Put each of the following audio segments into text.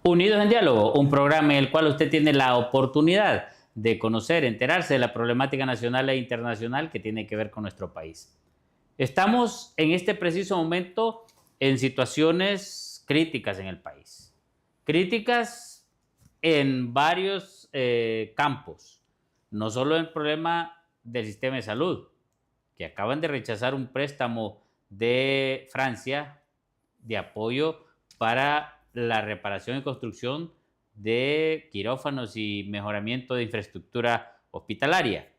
Unidos en Diálogo, un programa en el cual usted tiene la oportunidad de conocer, enterarse de la problemática nacional e internacional que tiene que ver con nuestro país. Estamos en este preciso momento en situaciones críticas en el país. Críticas en varios campos. No solo el problema del sistema de salud, que acaban de rechazar un préstamo de Francia de apoyo para la reparación y construcción de quirófanos y mejoramiento de infraestructura hospitalaria.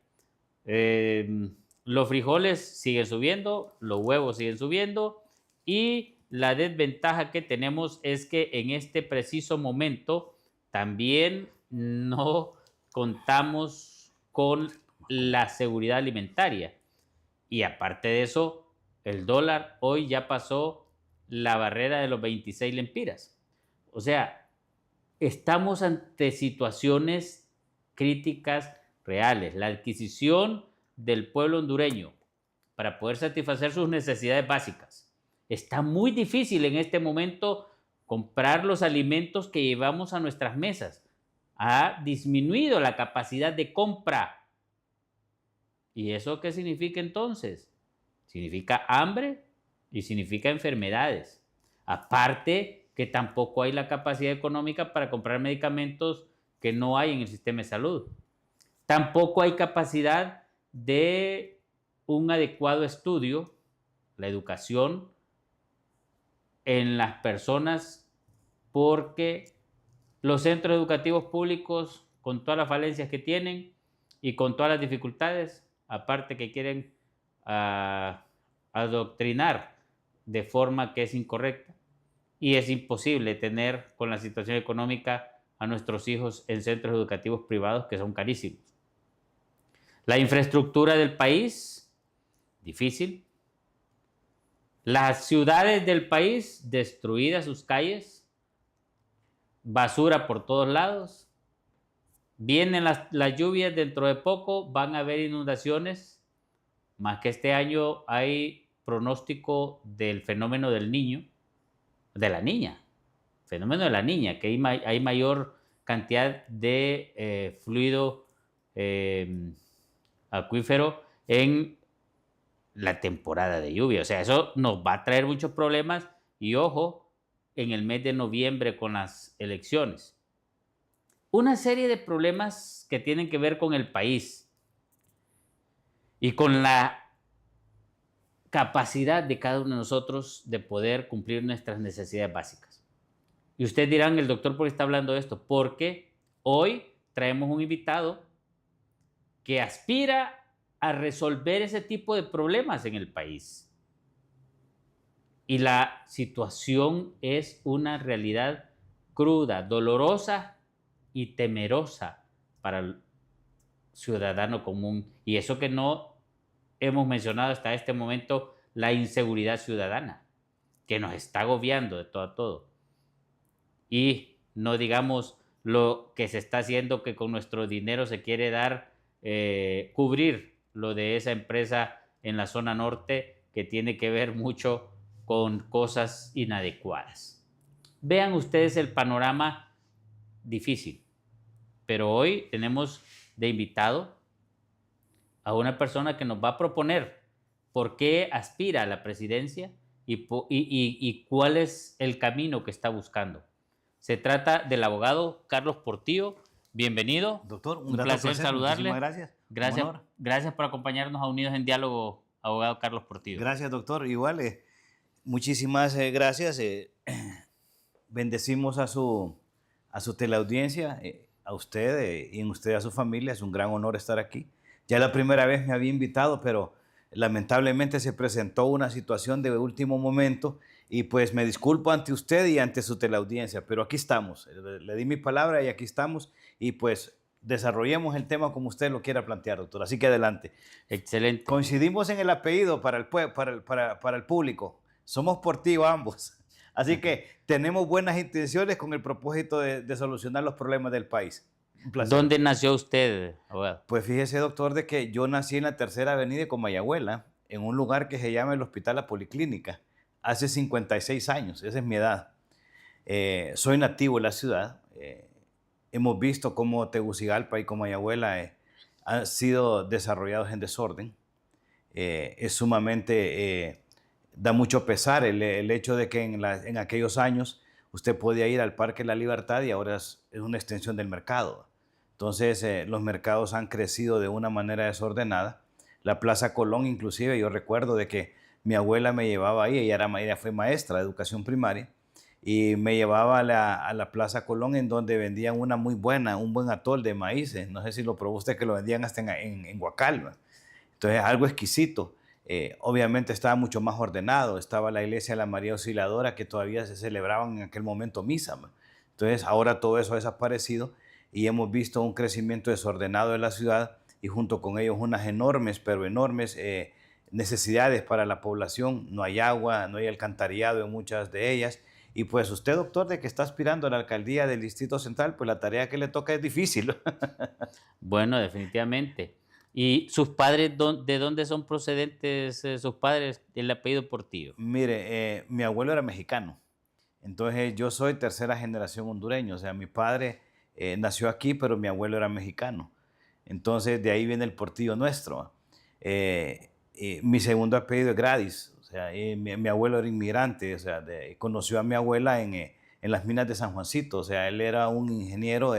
Los frijoles siguen subiendo, los huevos siguen subiendo y la desventaja que tenemos es que en este preciso momento también no contamos con la seguridad alimentaria. Y aparte de eso, el dólar hoy ya pasó la barrera de los 26 lempiras. O sea, estamos ante situaciones críticas reales. La adquisición del pueblo hondureño para poder satisfacer sus necesidades básicas. Está muy difícil en este momento comprar los alimentos que llevamos a nuestras mesas. Ha disminuido la capacidad de compra. ¿Y eso qué significa entonces? Significa hambre y significa enfermedades. Aparte que tampoco hay la capacidad económica para comprar medicamentos que no hay en el sistema de salud. Tampoco hay capacidad de un adecuado estudio, la educación en las personas, porque los centros educativos públicos, con todas las falencias que tienen y con todas las dificultades, aparte que quieren adoctrinar de forma que es incorrecta, y es imposible tener con la situación económica a nuestros hijos en centros educativos privados que son carísimos. La infraestructura del país, difícil. Las ciudades del país, destruidas sus calles, basura por todos lados. Vienen las lluvias dentro de poco, van a haber inundaciones, más que este año hay pronóstico del fenómeno del niño, de la niña, fenómeno de la niña, que hay mayor cantidad de fluido acuífero en la temporada de lluvia. O sea, eso nos va a traer muchos problemas y ojo, en el mes de noviembre con las elecciones. Una serie de problemas que tienen que ver con el país y con la capacidad de cada uno de nosotros de poder cumplir nuestras necesidades básicas. Y ustedes dirán, el doctor, ¿por qué está hablando de esto? Porque hoy traemos un invitado que aspira a resolver ese tipo de problemas en el país. Y la situación es una realidad cruda, dolorosa y temerosa para el ciudadano común. Y eso que no hemos mencionado hasta este momento, la inseguridad ciudadana, que nos está agobiando de todo a todo. Y no digamos lo que se está haciendo, que con nuestro dinero se quiere dar, cubrir lo de esa empresa en la zona norte, que tiene que ver mucho con cosas inadecuadas. Vean ustedes el panorama difícil, pero hoy tenemos de invitado a una persona que nos va a proponer por qué aspira a la presidencia y cuál es el camino que está buscando. Se trata del abogado Carlos Portillo. Bienvenido. Doctor, un placer saludarle. Muchísimas gracias. Gracias por acompañarnos a Unidos en Diálogo, abogado Carlos Portillo. Gracias, doctor. Igual, muchísimas gracias. Bendecimos a su teleaudiencia, a usted y en usted a su familia. Es un gran honor estar aquí. Ya la primera vez me había invitado, pero lamentablemente se presentó una situación de último momento y pues me disculpo ante usted y ante su teleaudiencia, pero aquí estamos. Le di mi palabra y aquí estamos y pues desarrollemos el tema como usted lo quiera plantear, doctor. Así que adelante. Excelente. Coincidimos en el apellido para el público. Somos Portillo ambos. Así que tenemos buenas intenciones con el propósito de solucionar los problemas del país. ¿Dónde nació usted, abogado? Pues fíjese, doctor, de que yo nací en la Tercera Avenida de Comayagüela, en un lugar que se llama el Hospital La Policlínica, hace 56 años, esa es mi edad. Soy nativo de la ciudad. Hemos visto cómo Tegucigalpa y Comayagüela han sido desarrollados en desorden. Es sumamente, da mucho pesar el hecho de que en aquellos años usted podía ir al Parque La Libertad y ahora es una extensión del mercado. Entonces, los mercados han crecido de una manera desordenada. La Plaza Colón, inclusive, yo recuerdo de que mi abuela me llevaba ahí, ella fue maestra de educación primaria, y me llevaba a la Plaza Colón, en donde vendían un buen atol de maíces. No sé si lo probó usted, que lo vendían hasta en Guacal, ¿no? Entonces, algo exquisito. Obviamente estaba mucho más ordenado. Estaba la iglesia de la María Auxiliadora, que todavía se celebraban en aquel momento misa, ¿no? Entonces, ahora todo eso ha desaparecido y hemos visto un crecimiento desordenado de la ciudad, y junto con ellos unas enormes, pero enormes necesidades para la población. No hay agua, no hay alcantarillado en muchas de ellas. Y pues usted, doctor, de que está aspirando a la alcaldía del Distrito Central, pues la tarea que le toca es difícil. Bueno, definitivamente. ¿Y sus padres, de dónde son procedentes sus padres, el apellido Portillo? Mire, mi abuelo era mexicano, entonces yo soy tercera generación hondureño. O sea, mi padre nació aquí, pero mi abuelo era mexicano. Entonces de ahí viene el Portillo nuestro. Mi segundo apellido es Gradis. O sea, mi abuelo era inmigrante. O sea, conoció a mi abuela en las minas de San Juancito. O sea, él era un ingeniero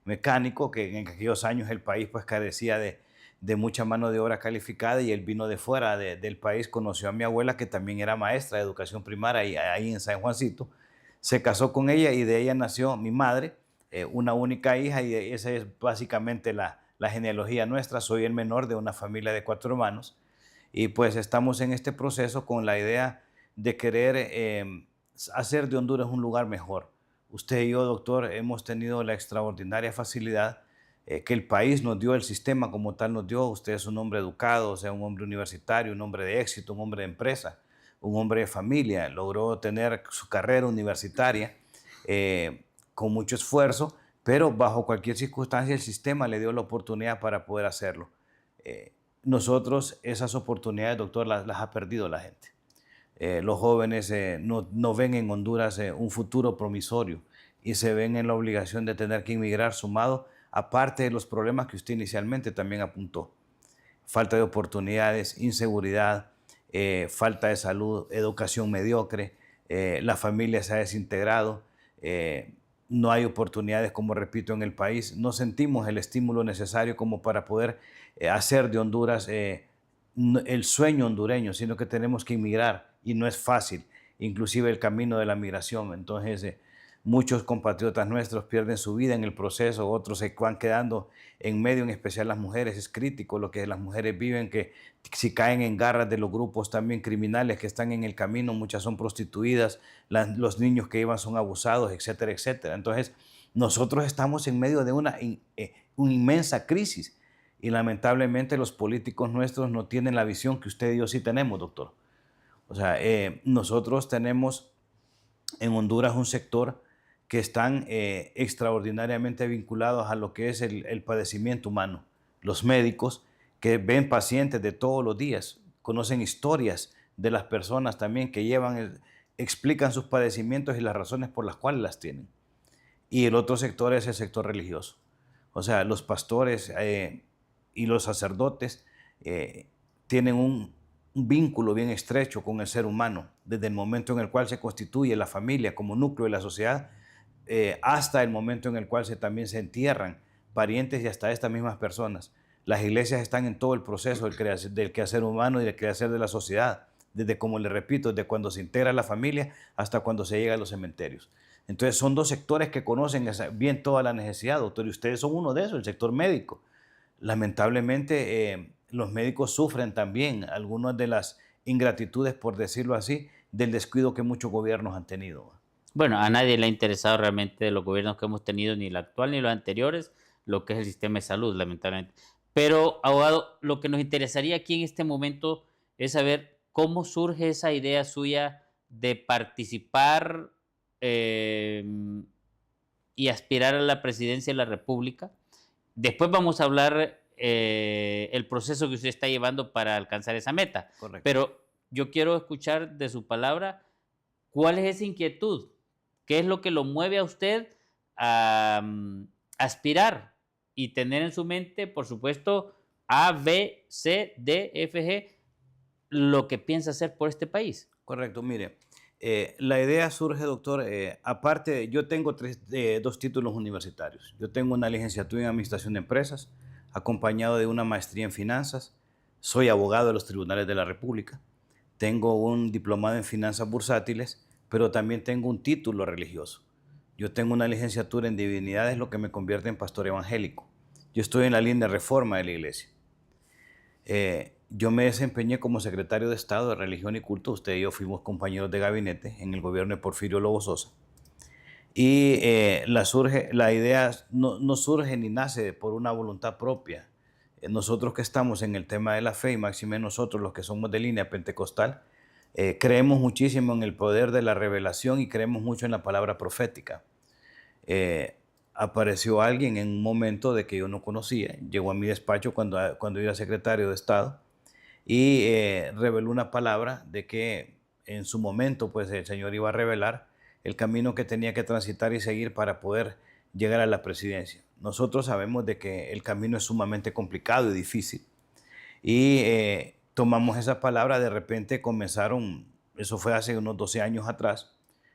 mecánico, que en aquellos años el país pues carecía de mucha mano de obra calificada, y él vino de fuera del país, conoció a mi abuela, que también era maestra de educación primaria ahí en San Juancito. Se casó con ella y de ella nació mi madre, una única hija, y esa es básicamente la genealogía nuestra. Soy el menor de una familia de 4 hermanos, y pues estamos en este proceso con la idea de querer hacer de Honduras un lugar mejor. Usted y yo, doctor, hemos tenido la extraordinaria facilidad que el país nos dio, el sistema como tal nos dio. Usted es un hombre educado, o sea, un hombre universitario, un hombre de éxito, un hombre de empresa, un hombre de familia. Logró tener su carrera universitaria con mucho esfuerzo, pero bajo cualquier circunstancia el sistema le dio la oportunidad para poder hacerlo. Nosotros esas oportunidades, doctor, las ha perdido la gente. Los jóvenes no ven en Honduras un futuro promisorio, y se ven en la obligación de tener que inmigrar, sumado aparte de los problemas que usted inicialmente también apuntó: falta de oportunidades, inseguridad, falta de salud, educación mediocre, la familia se ha desintegrado, no hay oportunidades, como repito, en el país. No sentimos el estímulo necesario como para poder hacer de Honduras el sueño hondureño, sino que tenemos que inmigrar, y no es fácil, inclusive el camino de la migración. Entonces, muchos compatriotas nuestros pierden su vida en el proceso, otros se van quedando en medio, en especial las mujeres. Es crítico lo que las mujeres viven, que si caen en garras de los grupos también criminales que están en el camino, muchas son prostituidas, los niños que iban son abusados, etcétera, etcétera. Entonces, nosotros estamos en medio de una inmensa crisis, y lamentablemente los políticos nuestros no tienen la visión que usted y yo sí tenemos, doctor. O sea, nosotros tenemos en Honduras un sector que están extraordinariamente vinculados a lo que es el padecimiento humano. Los médicos, que ven pacientes de todos los días, conocen historias de las personas también que explican sus padecimientos y las razones por las cuales las tienen. Y el otro sector es el sector religioso. O sea, los pastores y los sacerdotes tienen un vínculo bien estrecho con el ser humano, desde el momento en el cual se constituye la familia como núcleo de la sociedad, hasta el momento en el cual también se entierran parientes y hasta estas mismas personas. Las iglesias están en todo el proceso del quehacer humano y del quehacer de la sociedad, desde, como le repito, desde cuando se integra la familia hasta cuando se llega a los cementerios. Entonces son dos sectores que conocen bien toda la necesidad, doctor, y ustedes son uno de esos, el sector médico. Lamentablemente, los médicos sufren también algunas de las ingratitudes, por decirlo así, del descuido que muchos gobiernos han tenido. Bueno, a nadie le ha interesado realmente de los gobiernos que hemos tenido, ni el actual ni los anteriores, lo que es el sistema de salud, lamentablemente. Pero, abogado, lo que nos interesaría aquí en este momento es saber cómo surge esa idea suya de participar y aspirar a la presidencia de la República. Después vamos a hablar el proceso que usted está llevando para alcanzar esa meta. Correcto. Pero yo quiero escuchar de su palabra cuál es esa inquietud. ¿Qué es lo que lo mueve a usted a aspirar y tener en su mente, por supuesto, A, B, C, D, F, G, lo que piensa hacer por este país? Correcto, mire, la idea surge, doctor, aparte, yo tengo dos títulos universitarios. Yo tengo una licenciatura en Administración de Empresas, acompañado de una maestría en Finanzas. Soy abogado de los tribunales de la República. Tengo un diplomado en Finanzas Bursátiles, pero también tengo un título religioso. Yo tengo una licenciatura en Divinidades, lo que me convierte en pastor evangélico. Yo estoy en la línea de reforma de la iglesia. Yo me desempeñé como secretario de Estado de Religión y Culto. Usted y yo fuimos compañeros de gabinete en el gobierno de Porfirio Lobo Sosa. Y la idea no surge ni nace por una voluntad propia. Nosotros que estamos en el tema de la fe, y máxime nosotros los que somos de línea pentecostal, creemos muchísimo en el poder de la revelación y creemos mucho en la palabra profética. Apareció alguien en un momento de que yo no conocía, llegó a mi despacho cuando yo era secretario de Estado y reveló una palabra de que en su momento pues el Señor iba a revelar el camino que tenía que transitar y seguir para poder llegar a la presidencia. Nosotros sabemos de que el camino es sumamente complicado y difícil y tomamos esa palabra. De repente comenzaron, eso fue hace unos 12 años atrás,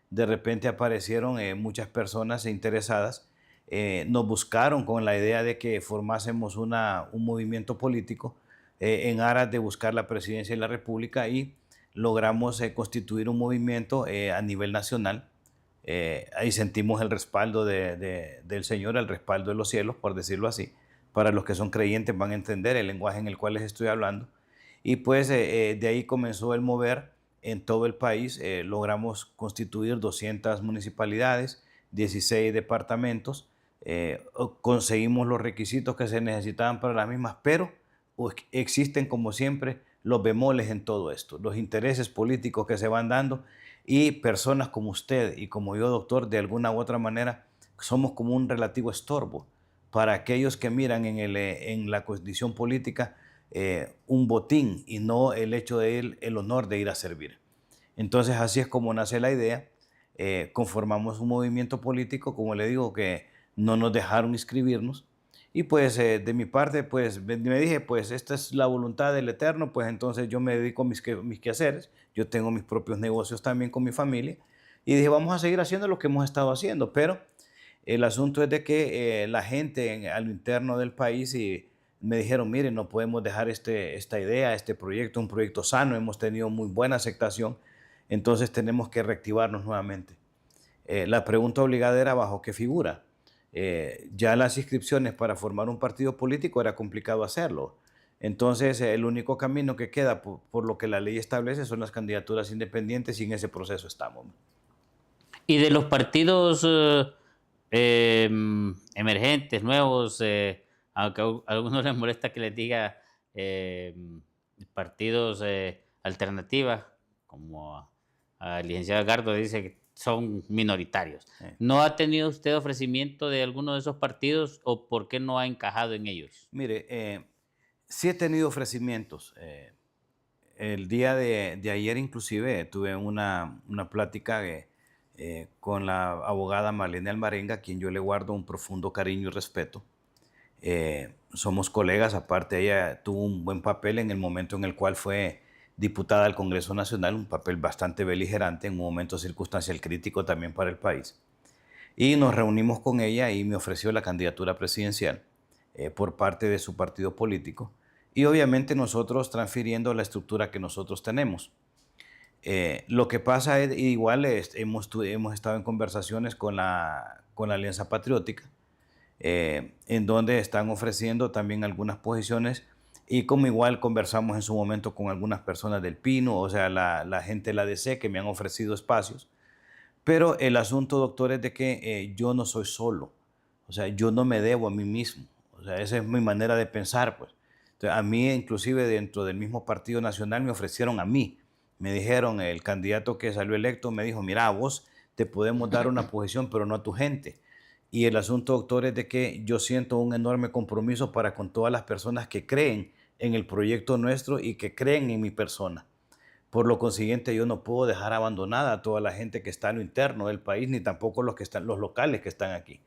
de repente aparecieron muchas personas interesadas, nos buscaron con la idea de que formásemos un movimiento político en aras de buscar la presidencia de la República y logramos constituir un movimiento a nivel nacional. Ahí sentimos el respaldo del Señor, el respaldo de los cielos, por decirlo así. Para los que son creyentes van a entender el lenguaje en el cual les estoy hablando. Y pues de ahí comenzó el mover en todo el país. Logramos constituir 200 municipalidades, 16 departamentos. Conseguimos los requisitos que se necesitaban para las mismas, pero existen como siempre los bemoles en todo esto, los intereses políticos que se van dando y personas como usted y como yo, doctor, de alguna u otra manera somos como un relativo estorbo para aquellos que miran en la condición política un botín y no el hecho de el honor de ir a servir. Entonces así es como nace la idea. Conformamos un movimiento político, como le digo, que no nos dejaron inscribirnos. Y pues de mi parte, pues me dije, pues esta es la voluntad del Eterno, pues entonces yo me dedico a mis quehaceres. Yo tengo mis propios negocios también con mi familia. Y dije, vamos a seguir haciendo lo que hemos estado haciendo. Pero el asunto es de que la gente a lo interno del país y me dijeron, miren, no podemos dejar esta idea, este proyecto, un proyecto sano. Hemos tenido muy buena aceptación. Entonces tenemos que reactivarnos nuevamente. La pregunta obligada era bajo qué figura. Ya las inscripciones para formar un partido político era complicado hacerlo. Entonces, el único camino que queda por lo que la ley establece son las candidaturas independientes y en ese proceso estamos. Y de los partidos emergentes, nuevos, aunque a algunos les molesta que les diga partidos alternativas, como el licenciado Gardo dice que son minoritarios. ¿No ha tenido usted ofrecimiento de alguno de esos partidos o por qué no ha encajado en ellos? Mire, sí he tenido ofrecimientos. El día de ayer inclusive tuve una plática con la abogada Marlene Almarenga, a quien yo le guardo un profundo cariño y respeto. Somos colegas, aparte ella tuvo un buen papel en el momento en el cual fue diputada al Congreso Nacional, un papel bastante beligerante en un momento circunstancial crítico también para el país. Y nos reunimos con ella y me ofreció la candidatura presidencial por parte de su partido político y obviamente nosotros transfiriendo la estructura que nosotros tenemos. Lo que pasa es, igual hemos estado en conversaciones con la Alianza Patriótica, en donde están ofreciendo también algunas posiciones y como igual conversamos en su momento con algunas personas del Pino, o sea, la gente de la DC que me han ofrecido espacios. Pero el asunto, doctor, es de que yo no soy solo, o sea, yo no me debo a mí mismo, o sea, esa es mi manera de pensar, pues. Entonces, a mí, inclusive dentro del mismo Partido Nacional, me ofrecieron a mí, me dijeron, el candidato que salió electo me dijo, mira, vos te podemos dar una posición, pero no a tu gente. Y el asunto, doctor, es de que yo siento un enorme compromiso con todas las personas que creen en el proyecto nuestro y que creen en mi persona. Por lo consiguiente, yo no puedo dejar abandonada a toda la gente que está en lo interno del país, ni tampoco los locales que están aquí.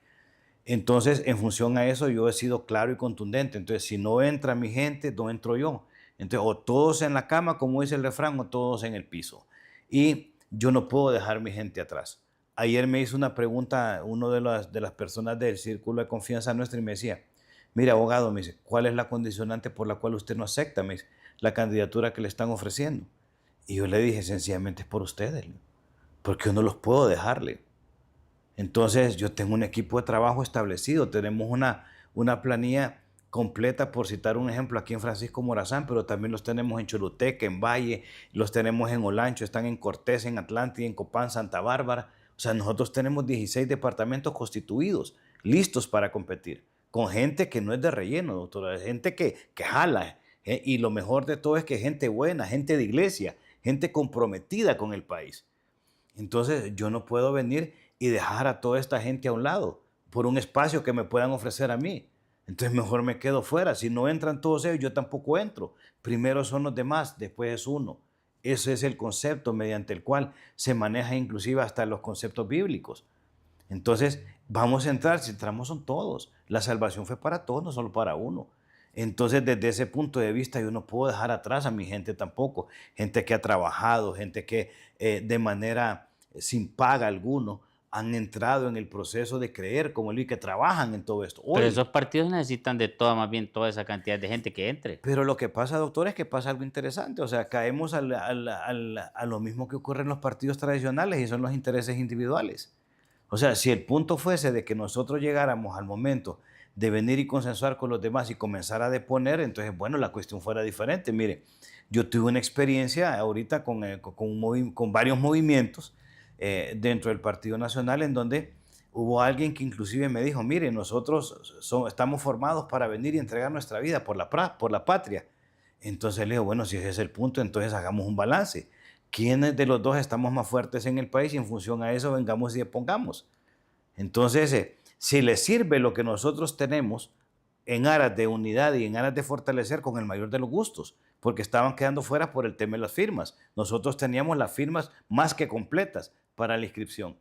Entonces, en función a eso, yo he sido claro y contundente. Entonces, si no entra mi gente, no entro yo. Entonces, o todos en la cama, como dice el refrán, o todos en el piso. Y yo no puedo dejar mi gente atrás. Ayer me hizo una pregunta uno de las personas del círculo de confianza nuestra y me decía, mire, abogado, me dice, ¿cuál es la condicionante por la cual usted no acepta, me dice, la candidatura que le están ofreciendo? Y yo le dije, sencillamente es por ustedes, porque yo no los puedo dejarle. Entonces, yo tengo un equipo de trabajo establecido, tenemos una planilla completa, por citar un ejemplo, aquí en Francisco Morazán, pero también los tenemos en Choluteca, en Valle, los tenemos en Olancho, están en Cortés, en Atlántida, en Copán, Santa Bárbara. O sea, nosotros tenemos 16 departamentos constituidos, listos para competir, con gente que no es de relleno, doctora, es gente que jala. Y lo mejor de todo es que gente buena, gente de iglesia, gente comprometida con el país. Entonces, yo no puedo venir y dejar a toda esta gente a un lado por un espacio que me puedan ofrecer a mí. Entonces, mejor me quedo fuera. Si no entran todos ellos, yo tampoco entro. Primero son los demás, después es uno. Ese es el concepto mediante el cual se maneja inclusive hasta los conceptos bíblicos. Entonces, vamos a entrar, si entramos son todos. La salvación fue para todos, no solo para uno. Entonces, desde ese punto de vista, yo no puedo dejar atrás a mi gente tampoco. Gente que ha trabajado, gente que de manera sin paga alguno han entrado en el proceso de creer como él y que trabajan en todo esto. Pero Hoy, esos partidos necesitan de toda, más bien toda esa cantidad de gente que entre. pero lo que pasa, doctor, es que pasa algo interesante. O sea, caemos a lo mismo que ocurre en los partidos tradicionales y son los intereses individuales. O sea, si el punto fuese de que nosotros llegáramos al momento de venir y consensuar con los demás y comenzar a deponer, entonces, bueno, la cuestión fuera diferente. Mire, yo tuve una experiencia ahorita con varios movimientos dentro del Partido Nacional en donde hubo alguien que inclusive me dijo, mire, nosotros estamos formados para venir y entregar nuestra vida por la patria. Entonces le digo, bueno, si ese es el punto, entonces hagamos un balance. ¿Quiénes de los dos estamos más fuertes en el país? Y en función a eso vengamos y pongamos. Entonces, si les sirve lo que nosotros tenemos en aras de unidad y en aras de fortalecer, con el mayor de los gustos, porque estaban quedando fuera por el tema de las firmas. Nosotros teníamos las firmas más que completas para la inscripción.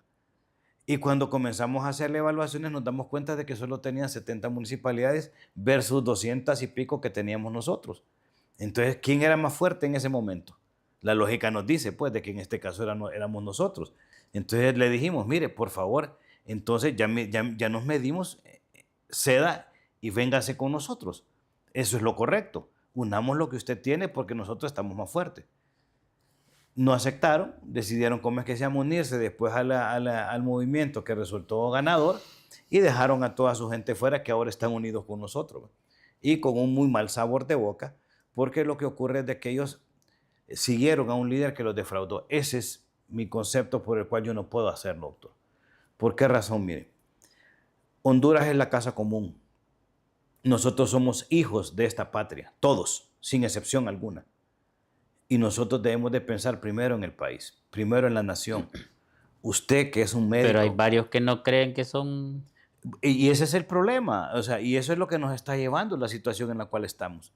Y cuando comenzamos a hacer evaluaciones nos damos cuenta de que solo tenían 70 municipalidades versus 200 y pico que teníamos nosotros. Entonces, ¿quién era más fuerte en ese momento? La lógica nos dice, pues, de que en este caso éramos nosotros. Entonces le dijimos, mire, por favor, entonces ya nos medimos, ceda y véngase con nosotros. Eso es lo correcto. Unamos lo que usted tiene porque nosotros estamos más fuertes. No aceptaron, decidieron cómo es que se llama unirse después al movimiento que resultó ganador y dejaron a toda su gente fuera que ahora están unidos con nosotros. Y con un muy mal sabor de boca, porque lo que ocurre es de que ellos siguieron a un líder que los defraudó. Ese es mi concepto por el cual yo no puedo hacerlo, doctor. ¿Por qué razón? Mire, Honduras es la casa común. Nosotros somos hijos de esta patria, todos, sin excepción alguna. Y nosotros debemos de pensar primero en el país, primero en la nación. Usted que es un médico. Pero hay varios que no creen que son... Y ese es el problema, o sea, y eso es lo que nos está llevando la situación en la cual estamos.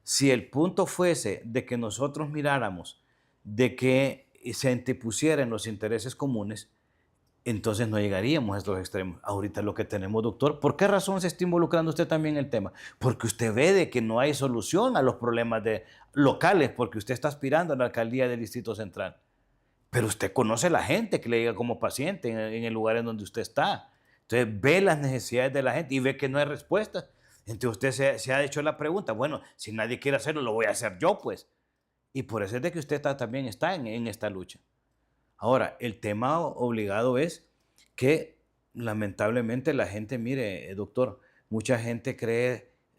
Si el punto fuese de que nosotros miráramos de que se antepusieran los intereses comunes, entonces no llegaríamos a estos extremos. Ahorita lo que tenemos, doctor, ¿por qué razón se está involucrando usted también en el tema? Porque usted ve de que no hay solución a los problemas locales, porque usted está aspirando a la alcaldía del Distrito Central. Pero usted conoce a la gente que le llega como paciente en el lugar en donde usted está. Entonces ve las necesidades de la gente y ve que no hay respuesta. Entonces usted se ha hecho la pregunta, bueno, si nadie quiere hacerlo, lo voy a hacer yo, pues. Y por eso es de que usted también está en esta lucha. Ahora, el tema obligado es que lamentablemente la gente, mire, doctor, mucha gente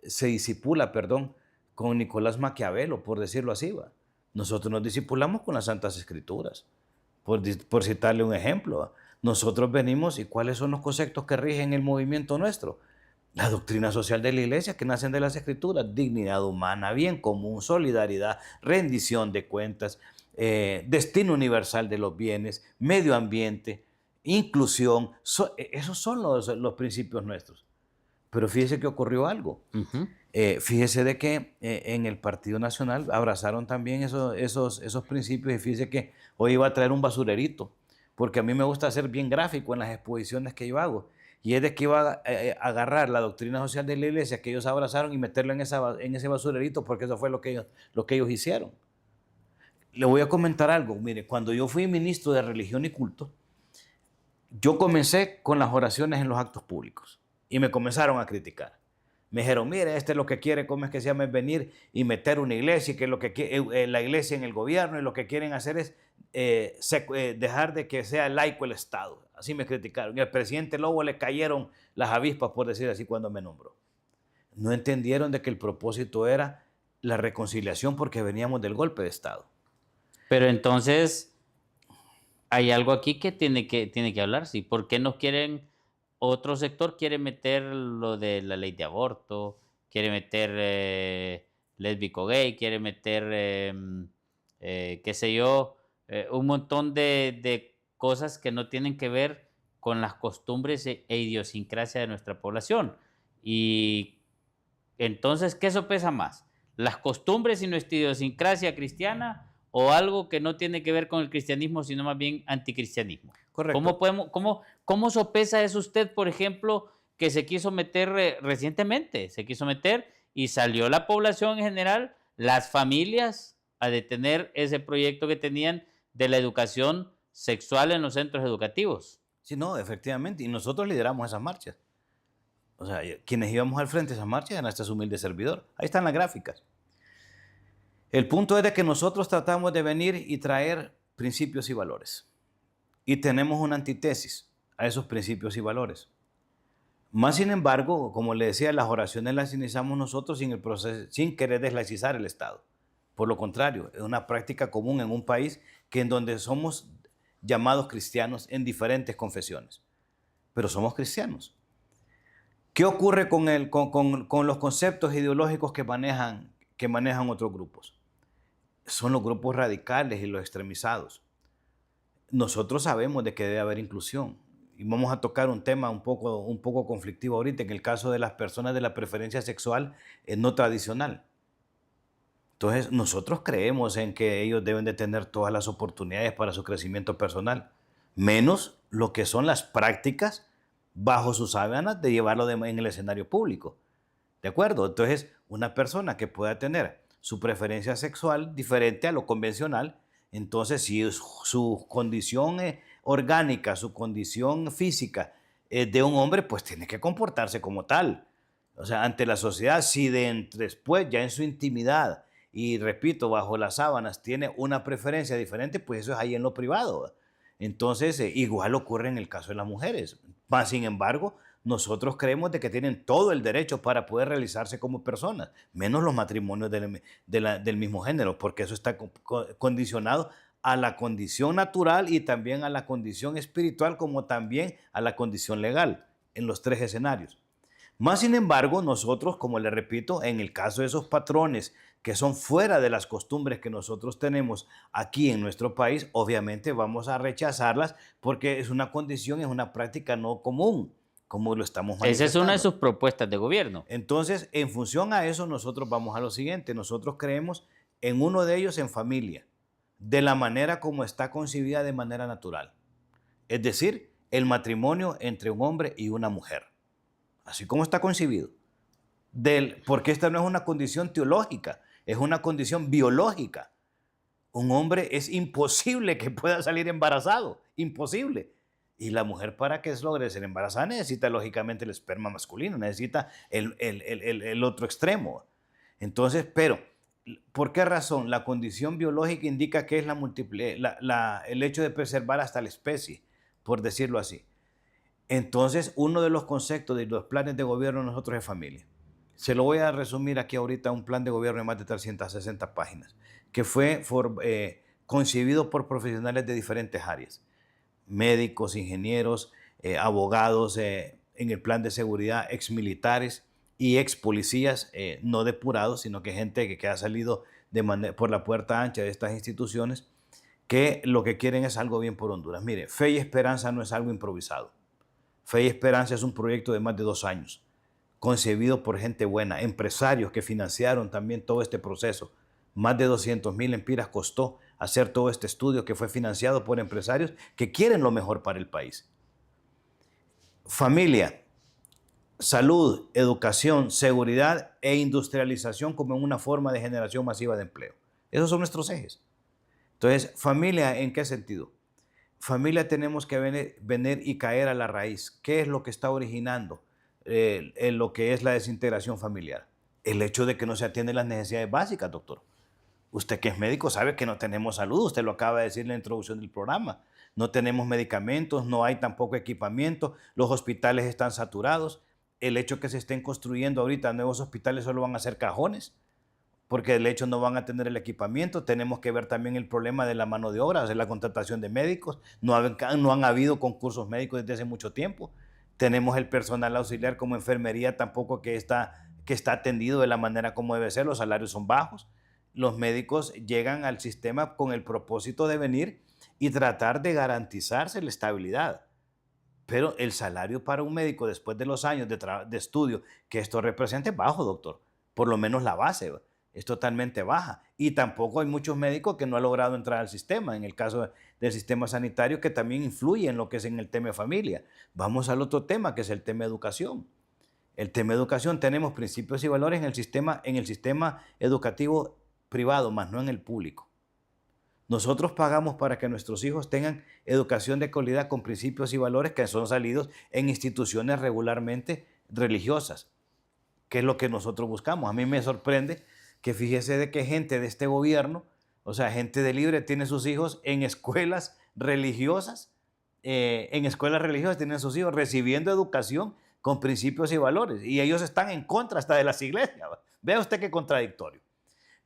se disipula, perdón, con Nicolás Maquiavelo, por decirlo así, ¿va? Nosotros nos disipulamos con las Santas Escrituras, por citarle un ejemplo, ¿va? Nosotros venimos y ¿cuáles son los conceptos que rigen el movimiento nuestro? La doctrina social de la iglesia que nacen de las Escrituras, dignidad humana, bien común, solidaridad, rendición de cuentas, destino universal de los bienes, medio ambiente, inclusión, esos son los principios nuestros. Pero fíjese que ocurrió algo. Fíjese de que en el Partido Nacional abrazaron también esos principios y fíjese que hoy iba a traer un basurerito, porque a mí me gusta ser bien gráfico en las exposiciones que yo hago. Y es de que iba a agarrar la doctrina social de la iglesia que ellos abrazaron y meterlo en ese basurerito, porque eso fue lo que ellos hicieron. Le voy a comentar algo. Mire, cuando yo fui ministro de Religión y Culto, yo comencé con las oraciones en los actos públicos y me comenzaron a criticar. Me dijeron, mire, este es lo que quiere, ¿cómo es que se llama? Es venir y meter una iglesia y que lo que la iglesia en el gobierno y lo que quieren hacer es dejar de que sea laico el Estado. Así me criticaron. Y al presidente Lobo le cayeron las avispas, por decir así, cuando me nombró. No entendieron de que el propósito era la reconciliación porque veníamos del golpe de Estado. Pero entonces hay algo aquí que tiene que hablar, sí. ¿Por qué no quieren, otro sector quiere meter lo de la ley de aborto, quiere meter lésbico gay, quiere meter, qué sé yo, un montón de cosas que no tienen que ver con las costumbres e idiosincrasia de nuestra población? Y entonces, ¿qué sopesa más? ¿Las costumbres y nuestra idiosincrasia cristiana o algo que no tiene que ver con el cristianismo, sino más bien anticristianismo? Correcto. ¿Cómo sopesa eso usted, por ejemplo, que se quiso meter recientemente? Se quiso meter y salió la población en general, las familias, a detener ese proyecto que tenían de la educación sexual en los centros educativos. Sí, no, efectivamente. Y nosotros lideramos esas marchas. O sea, quienes íbamos al frente de esas marchas eran este humilde servidor. Ahí están las gráficas. El punto es de que nosotros tratamos de venir y traer principios y valores. Y tenemos una antítesis a esos principios y valores. Más sin embargo, como le decía, las oraciones las iniciamos nosotros sin querer deslaicizar el Estado. Por lo contrario, es una práctica común en un país en donde somos llamados cristianos en diferentes confesiones. Pero somos cristianos. ¿Qué ocurre con los conceptos ideológicos que manejan otros grupos? Son los grupos radicales y los extremizados. Nosotros sabemos de que debe haber inclusión y vamos a tocar un tema un poco conflictivo ahorita en el caso de las personas de la preferencia sexual no tradicional. Entonces, nosotros creemos en que ellos deben de tener todas las oportunidades para su crecimiento personal, menos lo que son las prácticas bajo sus sábanas de llevarlo en el escenario público. ¿De acuerdo? Entonces, una persona que pueda tener su preferencia sexual diferente a lo convencional, entonces si su condición orgánica, su condición física es de un hombre, pues tiene que comportarse como tal. O sea, ante la sociedad, si después, ya en su intimidad, y repito, bajo las sábanas, tiene una preferencia diferente, pues eso es ahí en lo privado. Entonces, igual ocurre en el caso de las mujeres. Más sin embargo, nosotros creemos de que tienen todo el derecho para poder realizarse como personas, menos los matrimonios del mismo género, porque eso está condicionado a la condición natural y también a la condición espiritual, como también a la condición legal, en los tres escenarios. Más sin embargo, nosotros, como le repito, en el caso de esos patrones que son fuera de las costumbres que nosotros tenemos aquí en nuestro país, obviamente vamos a rechazarlas porque es una condición, es una práctica no común, como lo estamos Esa es una de manifestando. sus propuestas de gobierno. Entonces, en función a eso, nosotros vamos a lo siguiente. Nosotros creemos en uno de ellos en familia, de la manera como está concebida de manera natural. Es decir, el matrimonio entre un hombre y una mujer, así como está concebido. Porque esta no es una condición teológica, es una condición biológica. Un hombre es imposible que pueda salir embarazado, imposible. Y la mujer, para que logre ser embarazada, necesita lógicamente el esperma masculino, necesita el otro extremo. Entonces, pero, ¿por qué razón? La condición biológica indica que es el hecho de preservar hasta la especie, por decirlo así. Entonces, uno de los conceptos de los planes de gobierno de nosotros es familia. Se lo voy a resumir aquí ahorita, un plan de gobierno de más de 360 páginas, que fue concebido por profesionales de diferentes áreas, médicos, ingenieros, abogados, en el plan de seguridad, exmilitares y expolicías, no depurados, sino que gente que ha salido por la puerta ancha de estas instituciones, que lo que quieren es algo bien por Honduras. Mire, Fe y Esperanza no es algo improvisado. Fe y Esperanza es un proyecto de más de 2 años, concebido por gente buena, empresarios que financiaron también todo este proceso. Más de 200,000 lempiras costó hacer todo este estudio que fue financiado por empresarios que quieren lo mejor para el país. Familia, salud, educación, seguridad e industrialización como una forma de generación masiva de empleo. Esos son nuestros ejes. Entonces, familia, ¿en qué sentido? Familia, tenemos que venir y caer a la raíz. ¿Qué es lo que está originando lo que es la desintegración familiar? El hecho de que no se atienden las necesidades básicas, doctor. Usted que es médico sabe que no tenemos salud, usted lo acaba de decir en la introducción del programa. No tenemos medicamentos, no hay tampoco equipamiento, los hospitales están saturados. El hecho que se estén construyendo ahorita nuevos hospitales solo van a ser cajones, porque de hecho no van a tener el equipamiento. Tenemos que ver también el problema de la mano de obra, de la contratación de médicos. No han habido concursos médicos desde hace mucho tiempo. Tenemos el personal auxiliar como enfermería tampoco que está atendido de la manera como debe ser. Los salarios son bajos. Los médicos llegan al sistema con el propósito de venir y tratar de garantizarse la estabilidad. Pero el salario para un médico después de los años de estudio que esto representa es bajo, doctor. Por lo menos la base es totalmente baja. Y tampoco hay muchos médicos que no han logrado entrar al sistema. En el caso del sistema sanitario, que también influye en lo que es en el tema de familia. Vamos al otro tema, que es el tema de educación. El tema de educación, tenemos principios y valores en el sistema educativo privado, más no en el público. Nosotros pagamos para que nuestros hijos tengan educación de calidad con principios y valores que son salidos en instituciones regularmente religiosas, que es lo que nosotros buscamos. A mí me sorprende que fíjese de que gente de este gobierno, o sea, gente de Libre, tiene sus hijos en escuelas religiosas, tienen sus hijos recibiendo educación con principios y valores, y ellos están en contra hasta de las iglesias. Vea usted qué contradictorio.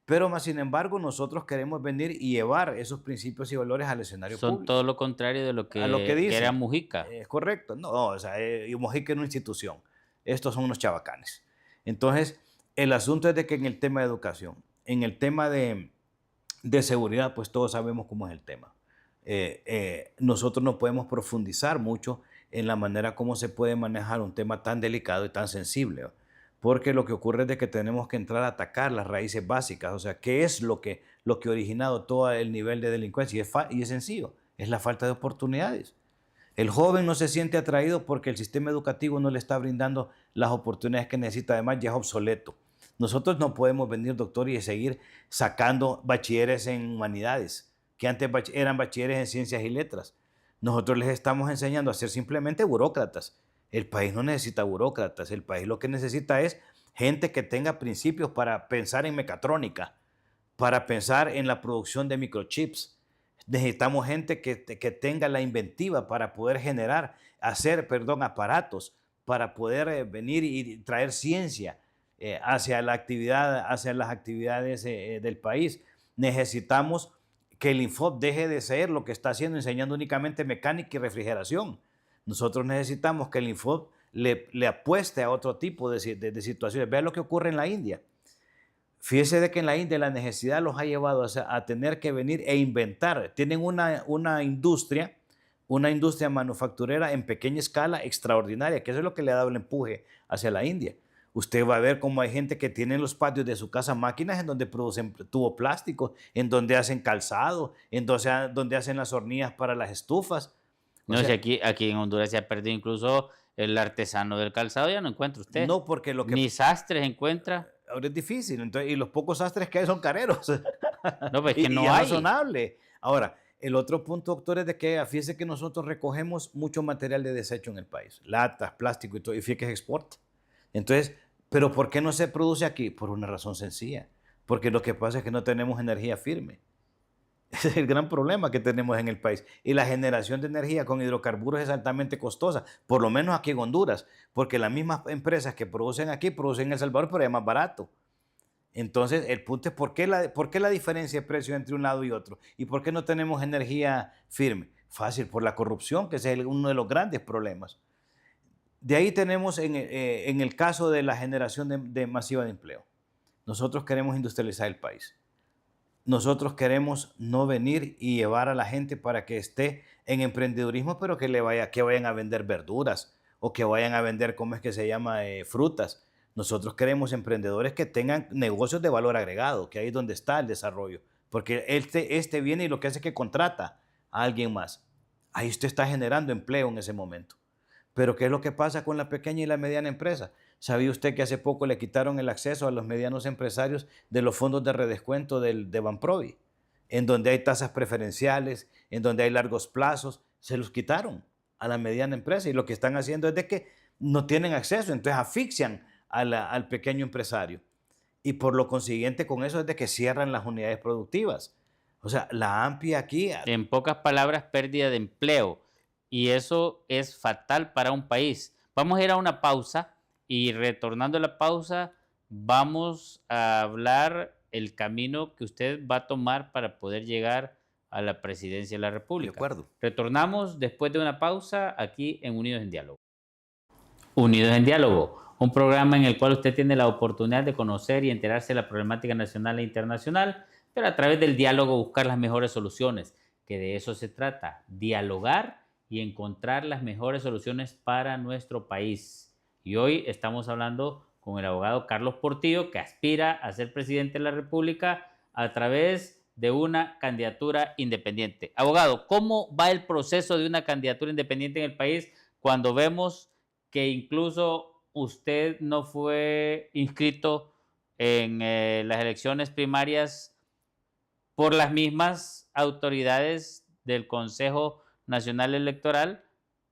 Pero más sin embargo, nosotros queremos venir y llevar esos principios y valores al escenario Son público. todo lo contrario de lo A lo que que era dicen. Mujica. Es correcto. No, o sea, Mojica es una institución. Estos son unos chabacanes. Entonces, el asunto es de que en el tema de educación, en el tema de seguridad, pues todos sabemos cómo es el tema. Nosotros no podemos profundizar mucho en la manera como se puede manejar un tema tan delicado y tan sensible, porque lo que ocurre es de que tenemos que entrar a atacar las raíces básicas, o sea, ¿qué es lo que ha originado todo el nivel de delincuencia? Y es sencillo, es la falta de oportunidades. El joven no se siente atraído porque el sistema educativo no le está brindando las oportunidades que necesita, además ya es obsoleto. Nosotros no podemos venir, doctor, y seguir sacando bachilleres en humanidades, que antes eran bachilleres en ciencias y letras. Nosotros les estamos enseñando a ser simplemente burócratas. El país no necesita burócratas, el país lo que necesita es gente que tenga principios para pensar en mecatrónica, para pensar en la producción de microchips. Necesitamos gente que tenga la inventiva para poder aparatos, para poder venir y traer ciencia hacia las actividades del país. Necesitamos que el Infop deje de ser lo que está haciendo, enseñando únicamente mecánica y refrigeración. Nosotros necesitamos que el Infop le apueste a otro tipo de situaciones. Vean lo que ocurre en la India. Fíjese de que en la India la necesidad los ha llevado a tener que venir e inventar. Tienen una industria manufacturera en pequeña escala extraordinaria, que eso es lo que le ha dado el empuje hacia la India. Usted va a ver cómo hay gente que tiene en los patios de su casa máquinas en donde producen tubo plástico, en donde hacen calzado, donde hacen las hornillas para las estufas. No sé, aquí en Honduras se ha perdido incluso el artesano del calzado, ya no encuentra usted. No, porque ni sastres encuentra. Ahora es difícil, entonces, y los pocos sastres que hay son careros. No, pues que no y hay. Es razonable. Ahora, el otro punto, doctor, es de que fíjese que nosotros recogemos mucho material de desecho en el país, latas, plástico y todo, y fíjese que se exporta. Entonces, ¿pero por qué no se produce aquí? Por una razón sencilla, porque lo que pasa es que no tenemos energía firme. Ese es el gran problema que tenemos en el país. Y la generación de energía con hidrocarburos es altamente costosa, por lo menos aquí en Honduras, porque las mismas empresas que producen aquí producen en El Salvador, pero es más barato. Entonces, el punto es ¿por qué la diferencia de precio entre un lado y otro? ¿Y por qué no tenemos energía firme? Fácil, por la corrupción, que es uno de los grandes problemas. De ahí tenemos en el caso de la generación masiva de empleo. Nosotros queremos industrializar el país. Nosotros queremos no venir y llevar a la gente para que esté en emprendedurismo, pero que vayan a vender verduras o que vayan a vender, ¿cómo es que se llama? Frutas. Nosotros queremos emprendedores que tengan negocios de valor agregado, que ahí es donde está el desarrollo. Porque este viene y lo que hace es que contrata a alguien más. Ahí usted está generando empleo en ese momento. Pero ¿qué es lo que pasa con la pequeña y la mediana empresa? ¿Sabía usted que hace poco le quitaron el acceso a los medianos empresarios de los fondos de redescuento de Banprovi? En donde hay tasas preferenciales, en donde hay largos plazos, se los quitaron a la mediana empresa y lo que están haciendo es de que no tienen acceso, entonces asfixian al pequeño empresario. Y por lo consiguiente con eso es de que cierran las unidades productivas. O sea, la AMPI aquí... En pocas palabras, pérdida de empleo. Y eso es fatal para un país. Vamos a ir a una pausa y retornando a la pausa vamos a hablar el camino que usted va a tomar para poder llegar a la presidencia de la República. De acuerdo. Retornamos después de una pausa aquí en Unidos en Diálogo. Unidos en Diálogo, un programa en el cual usted tiene la oportunidad de conocer y enterarse de la problemática nacional e internacional, pero a través del diálogo buscar las mejores soluciones, que de eso se trata, dialogar y encontrar las mejores soluciones para nuestro país. Y hoy estamos hablando con el abogado Carlos Portillo, que aspira a ser presidente de la República a través de una candidatura independiente. Abogado, ¿cómo va el proceso de una candidatura independiente en el país cuando vemos que incluso usted no fue inscrito en las elecciones primarias por las mismas autoridades del Consejo Nacional Electoral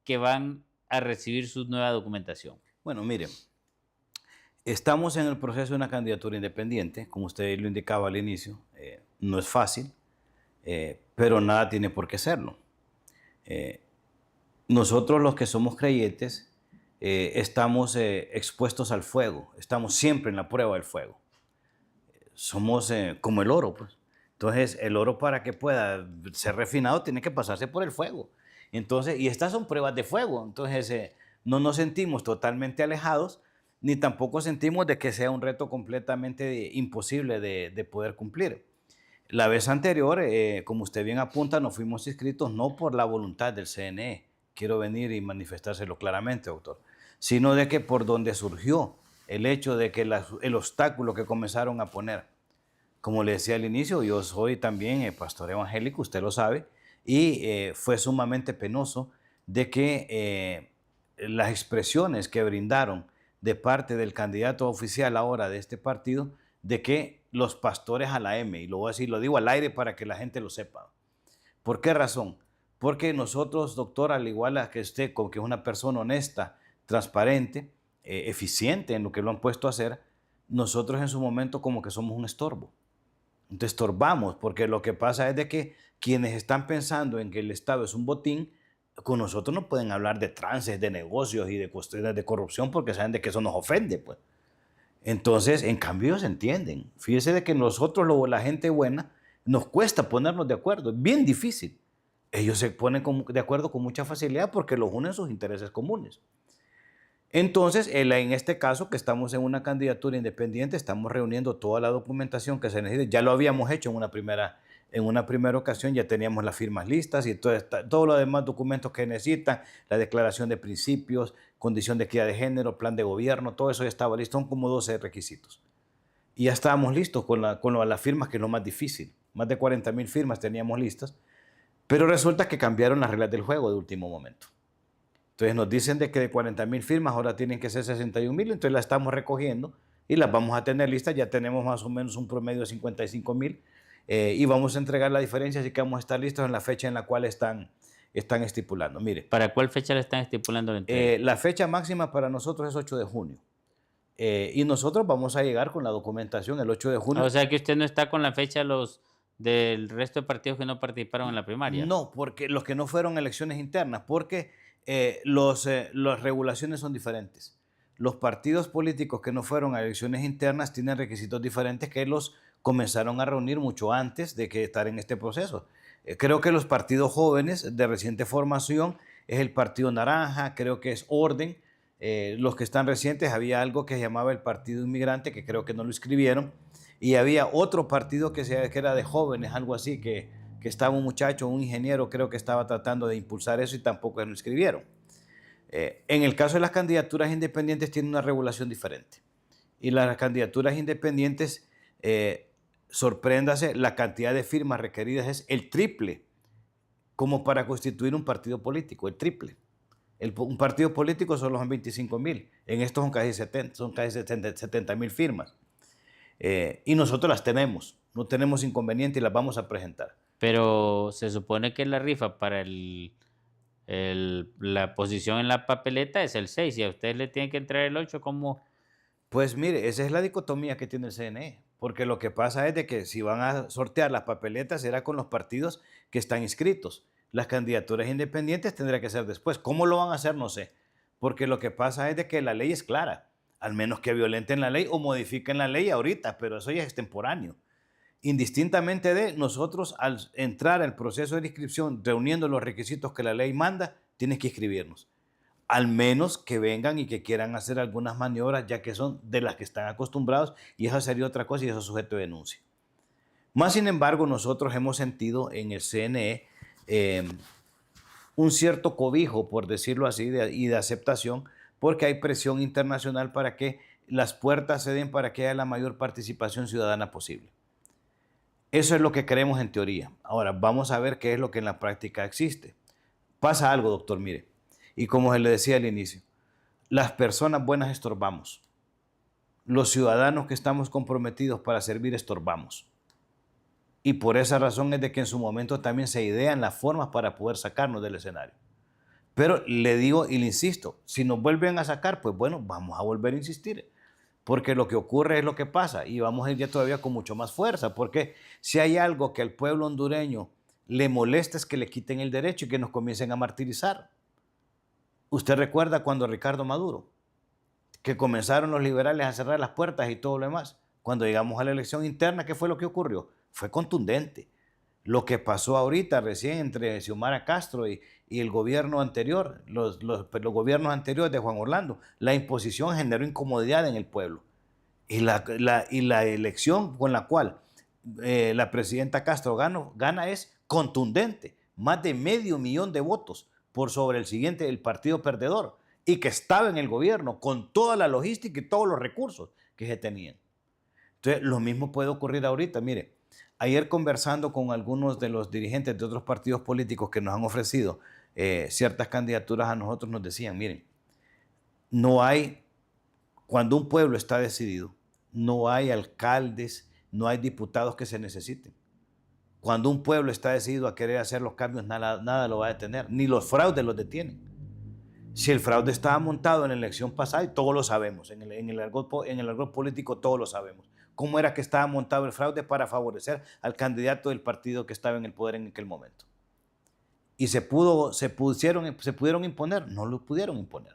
que van a recibir su nueva documentación? Bueno, miren, estamos en el proceso de una candidatura independiente, como usted lo indicaba al inicio. No es fácil, pero nada tiene por qué serlo. Nosotros los que somos creyentes estamos expuestos al fuego, estamos siempre en la prueba del fuego. Somos como el oro, pues. Entonces, el oro para que pueda ser refinado tiene que pasarse por el fuego. Entonces, y estas son pruebas de fuego. Entonces, no nos sentimos totalmente alejados, ni tampoco sentimos de que sea un reto completamente imposible de poder cumplir. La vez anterior, como usted bien apunta, nos fuimos inscritos no por la voluntad del CNE, quiero venir y manifestárselo claramente, doctor, sino de que por donde surgió el hecho de que el obstáculo que comenzaron a poner. Como le decía al inicio, yo soy también pastor evangélico, usted lo sabe, y fue sumamente penoso de que las expresiones que brindaron de parte del candidato oficial ahora de este partido, de que los pastores a la M, y lo voy a decir, lo digo al aire para que la gente lo sepa. ¿Por qué razón? Porque nosotros, doctor, al igual que usted, que es una persona honesta, transparente, eficiente en lo que lo han puesto a hacer, nosotros en su momento como que somos un estorbo. Entonces estorbamos, porque lo que pasa es de que quienes están pensando en que el Estado es un botín, con nosotros no pueden hablar de trances, de negocios y de cuestiones de corrupción porque saben de que eso nos ofende, pues. Entonces, en cambio, ellos entienden. Fíjese de que nosotros, la gente buena, nos cuesta ponernos de acuerdo. Es bien difícil. Ellos se ponen de acuerdo con mucha facilidad porque los unen sus intereses comunes. Entonces, en este caso, que estamos en una candidatura independiente, estamos reuniendo toda la documentación que se necesita. Ya lo habíamos hecho en una primera ocasión, ya teníamos las firmas listas y todos los demás documentos que necesitan, la declaración de principios, condición de equidad de género, plan de gobierno, todo eso ya estaba listo, son como 12 requisitos. Y ya estábamos listos con las firmas, que es lo más difícil. Más de 40,000 firmas teníamos listas, pero resulta que cambiaron las reglas del juego de último momento. Entonces nos dicen de que de 40,000 firmas ahora tienen que ser 61,000, entonces las estamos recogiendo y las vamos a tener listas. Ya tenemos más o menos un promedio de 55,000 y vamos a entregar la diferencia, así que vamos a estar listos en la fecha en la cual están estipulando. Mire, ¿Para cuál fecha le están estipulando la entrega? la fecha máxima para nosotros es 8 de junio. Y nosotros vamos a llegar con la documentación el 8 de junio. O sea que usted no está con la fecha del resto de partidos que no participaron en la primaria. No, porque los que no fueron elecciones internas, porque las regulaciones son diferentes. Los partidos políticos que no fueron a elecciones internas tienen requisitos diferentes que los comenzaron a reunir mucho antes de que estar en este proceso. Creo que los partidos jóvenes de reciente formación es el Partido Naranja, creo que es Orden. Los que están recientes, había algo que se llamaba el Partido Inmigrante, que creo que no lo inscribieron, y había otro partido que era de jóvenes, algo así, que estaba un muchacho, un ingeniero, creo que estaba tratando de impulsar eso y tampoco lo inscribieron. En el caso de las candidaturas independientes tiene una regulación diferente. Y las candidaturas independientes, sorpréndase, la cantidad de firmas requeridas es el triple como para constituir un partido político, el triple. Un partido político solo son 25,000, en estos son casi 70,000 firmas. Y nosotros las tenemos, no tenemos inconveniente y las vamos a presentar. Pero se supone que la rifa para la posición en la papeleta es el 6 y a usted le tiene que entrar el 8, ¿cómo? Pues mire, esa es la dicotomía que tiene el CNE, porque lo que pasa es de que si van a sortear las papeletas será con los partidos que están inscritos. Las candidaturas independientes tendrá que ser después. ¿Cómo lo van a hacer? No sé, porque lo que pasa es de que la ley es clara, al menos que violenten la ley o modifiquen la ley ahorita, pero eso ya es extemporáneo. Indistintamente de nosotros, al entrar al proceso de inscripción, reuniendo los requisitos que la ley manda, tienes que inscribirnos. Al menos que vengan y que quieran hacer algunas maniobras, ya que son de las que están acostumbrados, y eso sería otra cosa y eso es sujeto de denuncia. Más sin embargo, nosotros hemos sentido en el CNE un cierto cobijo, por decirlo así, y de aceptación, porque hay presión internacional para que las puertas se den para que haya la mayor participación ciudadana posible. Eso es lo que creemos en teoría. Ahora, vamos a ver qué es lo que en la práctica existe. Pasa algo, doctor, mire. Y como se le decía al inicio, las personas buenas estorbamos. Los ciudadanos que estamos comprometidos para servir estorbamos. Y por esa razón es de que en su momento también se idean las formas para poder sacarnos del escenario. Pero le digo y le insisto, si nos vuelven a sacar, pues bueno, vamos a volver a insistir. Porque lo que ocurre es lo que pasa y vamos a ir ya todavía con mucho más fuerza. Porque si hay algo que al pueblo hondureño le molesta es que le quiten el derecho y que nos comiencen a martirizar. Usted recuerda cuando Ricardo Maduro, que comenzaron los liberales a cerrar las puertas y todo lo demás. Cuando llegamos a la elección interna, ¿qué fue lo que ocurrió? Fue contundente. Lo que pasó ahorita recién entre Xiomara Castro y el gobierno anterior, los gobiernos anteriores de Juan Orlando, la imposición generó incomodidad en el pueblo. Y la elección con la cual la presidenta Castro gana es contundente. Más de 500,000 de votos por sobre el siguiente, el partido perdedor, y que estaba en el gobierno con toda la logística y todos los recursos que se tenían. Entonces, lo mismo puede ocurrir ahorita. Mire, ayer conversando con algunos de los dirigentes de otros partidos políticos que nos han ofrecido ciertas candidaturas a nosotros, nos decían, miren, cuando un pueblo está decidido, no hay alcaldes, no hay diputados que se necesiten. Cuando un pueblo está decidido a querer hacer los cambios, nada lo va a detener, ni los fraudes los detienen. Si el fraude estaba montado en la elección pasada, y todos lo sabemos, en el argot político todos lo sabemos, cómo era que estaba montado el fraude para favorecer al candidato del partido que estaba en el poder en aquel momento. Y se pudieron imponer, no lo pudieron imponer.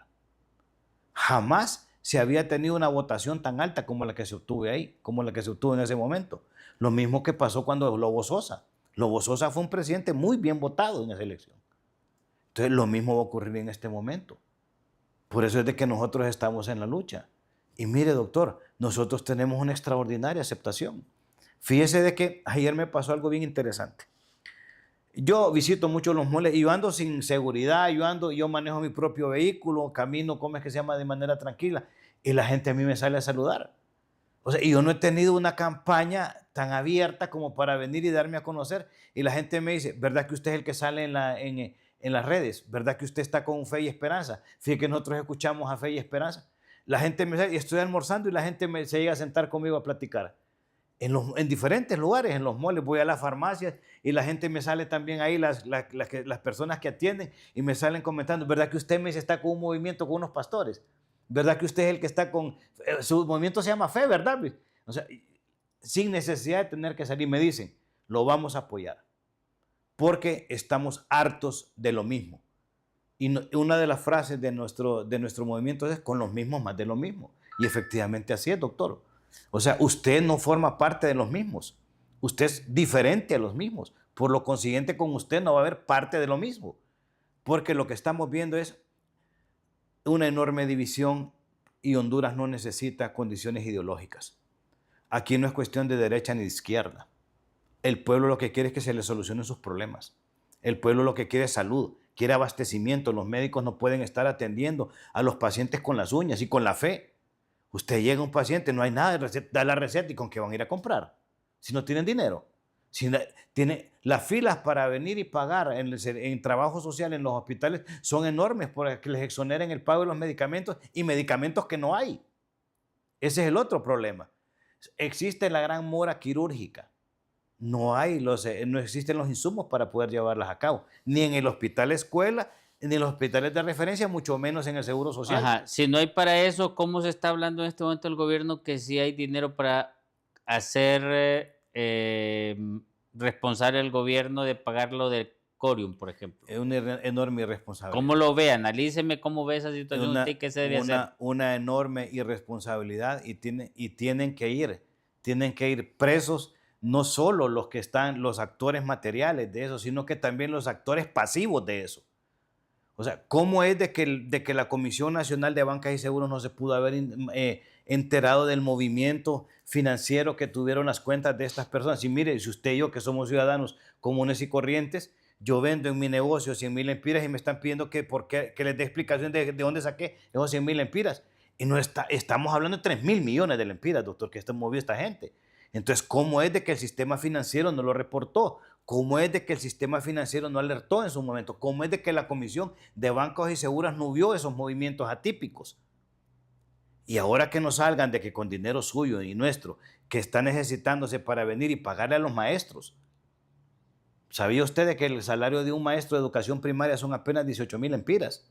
Jamás se había tenido una votación tan alta como la que se obtuvo ahí, como la que se obtuvo en ese momento. Lo mismo que pasó cuando Lobo Sosa. Lobo Sosa fue un presidente muy bien votado en esa elección. Entonces lo mismo va a ocurrir en este momento. Por eso es de que nosotros estamos en la lucha. Y mire, doctor, nosotros tenemos una extraordinaria aceptación. Fíjese de que ayer me pasó algo bien interesante. Yo visito mucho los moles y yo ando sin seguridad, yo manejo mi propio vehículo, camino, ¿cómo es que se llama?, de manera tranquila. Y la gente a mí me sale a saludar. O sea, y yo no he tenido una campaña tan abierta como para venir y darme a conocer. Y la gente me dice, ¿verdad que usted es el que sale en las redes? ¿Verdad que usted está con Fe y Esperanza? Fíjate que nosotros escuchamos a Fe y Esperanza. La gente me dice, estoy almorzando y la gente se llega a sentar conmigo a platicar. En diferentes lugares, en los moles, voy a las farmacias y la gente me sale también ahí, las personas que atienden y me salen comentando, ¿verdad que usted me dice está con un movimiento con unos pastores? ¿Verdad que usted es el que está con, su movimiento se llama Fe, ¿verdad? O sea, sin necesidad de tener que salir, me dicen, lo vamos a apoyar, porque estamos hartos de lo mismo. Y una de las frases de nuestro movimiento es con los mismos más de lo mismo. Y efectivamente así es, doctor. O sea, usted no forma parte de los mismos. Usted es diferente a los mismos. Por lo consiguiente, con usted no va a haber parte de lo mismo. Porque lo que estamos viendo es una enorme división y Honduras no necesita condiciones ideológicas. Aquí no es cuestión de derecha ni de izquierda. El pueblo lo que quiere es que se le solucionen sus problemas. El pueblo lo que quiere es salud, quiere abastecimiento. Los médicos no pueden estar atendiendo a los pacientes con las uñas y con la fe. Usted llega a un paciente, no hay nada de receta, da la receta y ¿con qué van a ir a comprar? Si no tienen dinero. Las filas para venir y pagar en trabajo social en los hospitales son enormes para que les exoneren el pago de los medicamentos y medicamentos que no hay. Ese es el otro problema. Existe la gran mora quirúrgica. No existen los insumos para poder llevarlas a cabo, ni en el hospital escuela, ni en los hospitales de referencia, mucho menos en el seguro social. Ajá. Si no hay para eso, ¿cómo se está hablando en este momento el gobierno que sí hay dinero para hacer responsable al gobierno de pagar lo del Corium, por ejemplo? Es una enorme irresponsabilidad. ¿Cómo lo ve? Analíceme cómo ve esa situación usted, ¿qué se debe hacer? Una enorme irresponsabilidad y tienen que ir presos no solo los que están, los actores materiales de eso, sino que también los actores pasivos de eso. O sea, ¿cómo es de que la Comisión Nacional de Bancas y Seguros no se pudo haber enterado del movimiento financiero que tuvieron las cuentas de estas personas? Y mire, si usted y yo, que somos ciudadanos comunes y corrientes, yo vendo en mi negocio 100,000 lempiras y me están pidiendo que les dé explicación de dónde saqué esos 100,000 lempiras. Y estamos hablando de 3,000 millones de lempiras, doctor, que movió esta gente. Entonces, ¿cómo es de que el sistema financiero no lo reportó? ¿Cómo es de que el sistema financiero no alertó en su momento? ¿Cómo es de que la Comisión de Bancos y Seguros no vio esos movimientos atípicos? Y ahora que nos salgan de que con dinero suyo y nuestro, que está necesitándose para venir y pagarle a los maestros. ¿Sabía usted de que el salario de un maestro de educación primaria son apenas 18,000 lempiras?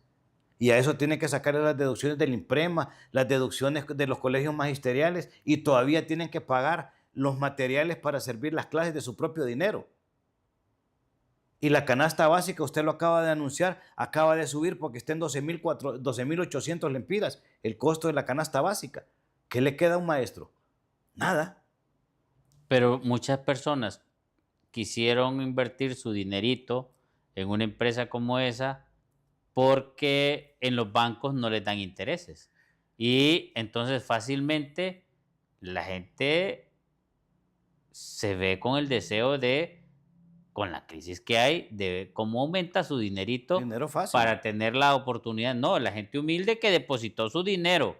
Y a eso tienen que sacarle las deducciones del IMPREMA, las deducciones de los colegios magisteriales y todavía tienen que pagar los materiales para servir las clases de su propio dinero. Y la canasta básica, usted lo acaba de anunciar, acaba de subir porque está en 12,800 lempiras el costo de la canasta básica. ¿Qué le queda a un maestro? Nada. Pero muchas personas quisieron invertir su dinerito en una empresa como esa porque en los bancos no les dan intereses. Y entonces fácilmente la gente se ve con el deseo de, con la crisis que hay, de cómo aumenta su dinerito Dinero fácil. para tener la oportunidad. No, la gente humilde que depositó su dinero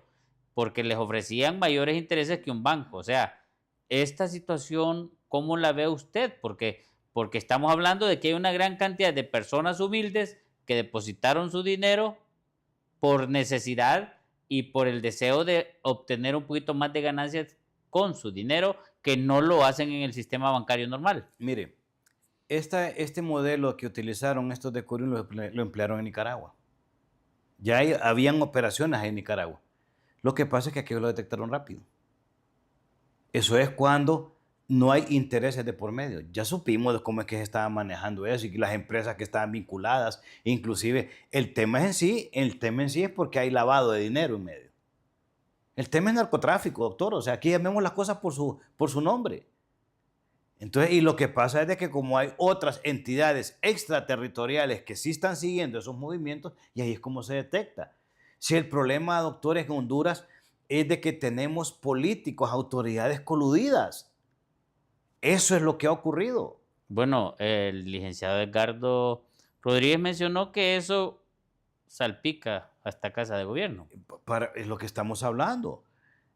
porque les ofrecían mayores intereses que un banco. O sea, esta situación, ¿cómo la ve usted? Porque estamos hablando de que hay una gran cantidad de personas humildes que depositaron su dinero por necesidad y por el deseo de obtener un poquito más de ganancias con su dinero, que no lo hacen en el sistema bancario normal. Mire, este modelo que utilizaron estos de Corium lo emplearon en Nicaragua. Ya habían operaciones en Nicaragua. Lo que pasa es que aquí lo detectaron rápido. Eso es cuando no hay intereses de por medio. Ya supimos de cómo es que se estaba manejando eso y las empresas que estaban vinculadas. Inclusive el tema en sí es porque hay lavado de dinero en medio. El tema es narcotráfico, doctor. O sea, aquí llamemos las cosas por su nombre. Entonces, y lo que pasa es de que como hay otras entidades extraterritoriales que sí están siguiendo esos movimientos, y ahí es como se detecta. Si el problema, doctor, en Honduras es de que tenemos políticos, autoridades coludidas. Eso es lo que ha ocurrido. Bueno, el licenciado Edgardo Rodríguez mencionó que eso salpica hasta Casa de Gobierno. Es lo que estamos hablando.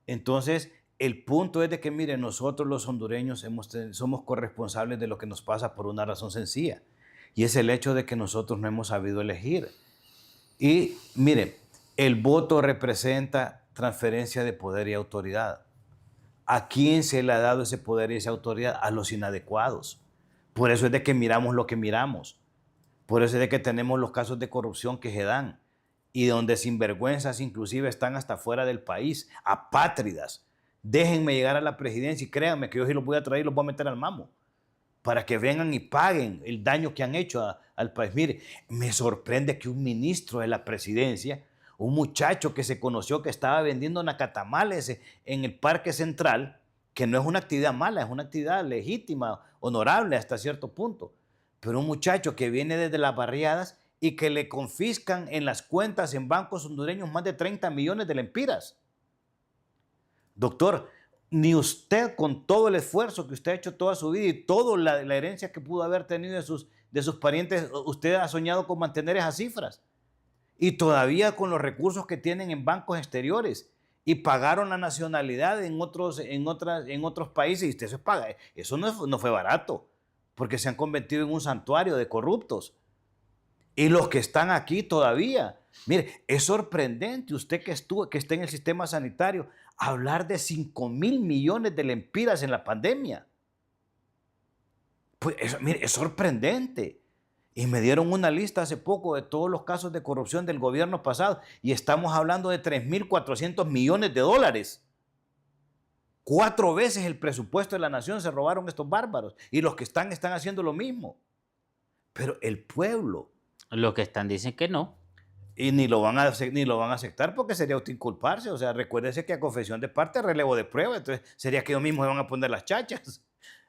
Entonces, el punto es de que, mire, nosotros los hondureños somos corresponsables de lo que nos pasa por una razón sencilla. Y es el hecho de que nosotros no hemos sabido elegir. Y, mire, el voto representa transferencia de poder y autoridad. ¿A quién se le ha dado ese poder y esa autoridad? A los inadecuados. Por eso es de que miramos lo que miramos. Por eso es de que tenemos los casos de corrupción que se dan y donde sinvergüenzas inclusive están hasta fuera del país, apátridas. Déjenme llegar a la presidencia y créanme que yo sí los voy a traer y los voy a meter al mamo para que vengan y paguen el daño que han hecho al país. Mire, me sorprende que un ministro de la presidencia, un muchacho que se conoció que estaba vendiendo nacatamales en el Parque Central, que no es una actividad mala, es una actividad legítima, honorable hasta cierto punto, pero un muchacho que viene desde las barriadas y que le confiscan en las cuentas en bancos hondureños más de 30 millones de lempiras. Doctor, ni usted con todo el esfuerzo que usted ha hecho toda su vida y toda la herencia que pudo haber tenido de sus parientes, usted ha soñado con mantener esas cifras. Y todavía con los recursos que tienen en bancos exteriores y pagaron la nacionalidad en otros países y usted eso paga. Eso no fue barato, porque se han convertido en un santuario de corruptos. Y los que están aquí todavía, mire, es sorprendente usted que está en el sistema sanitario, hablar de 5.000 millones de lempiras en la pandemia. Pues mire, es sorprendente. Y me dieron una lista hace poco de todos los casos de corrupción del gobierno pasado y estamos hablando de 3.400 millones de dólares. 4 veces el presupuesto de la nación se robaron estos bárbaros y los que están haciendo lo mismo. Pero el pueblo... Los que están dicen que no. Y ni lo van a aceptar porque sería usted inculparse. O sea, recuérdese que a confesión de parte, relevo de prueba. Entonces sería que ellos mismos se van a poner las chachas.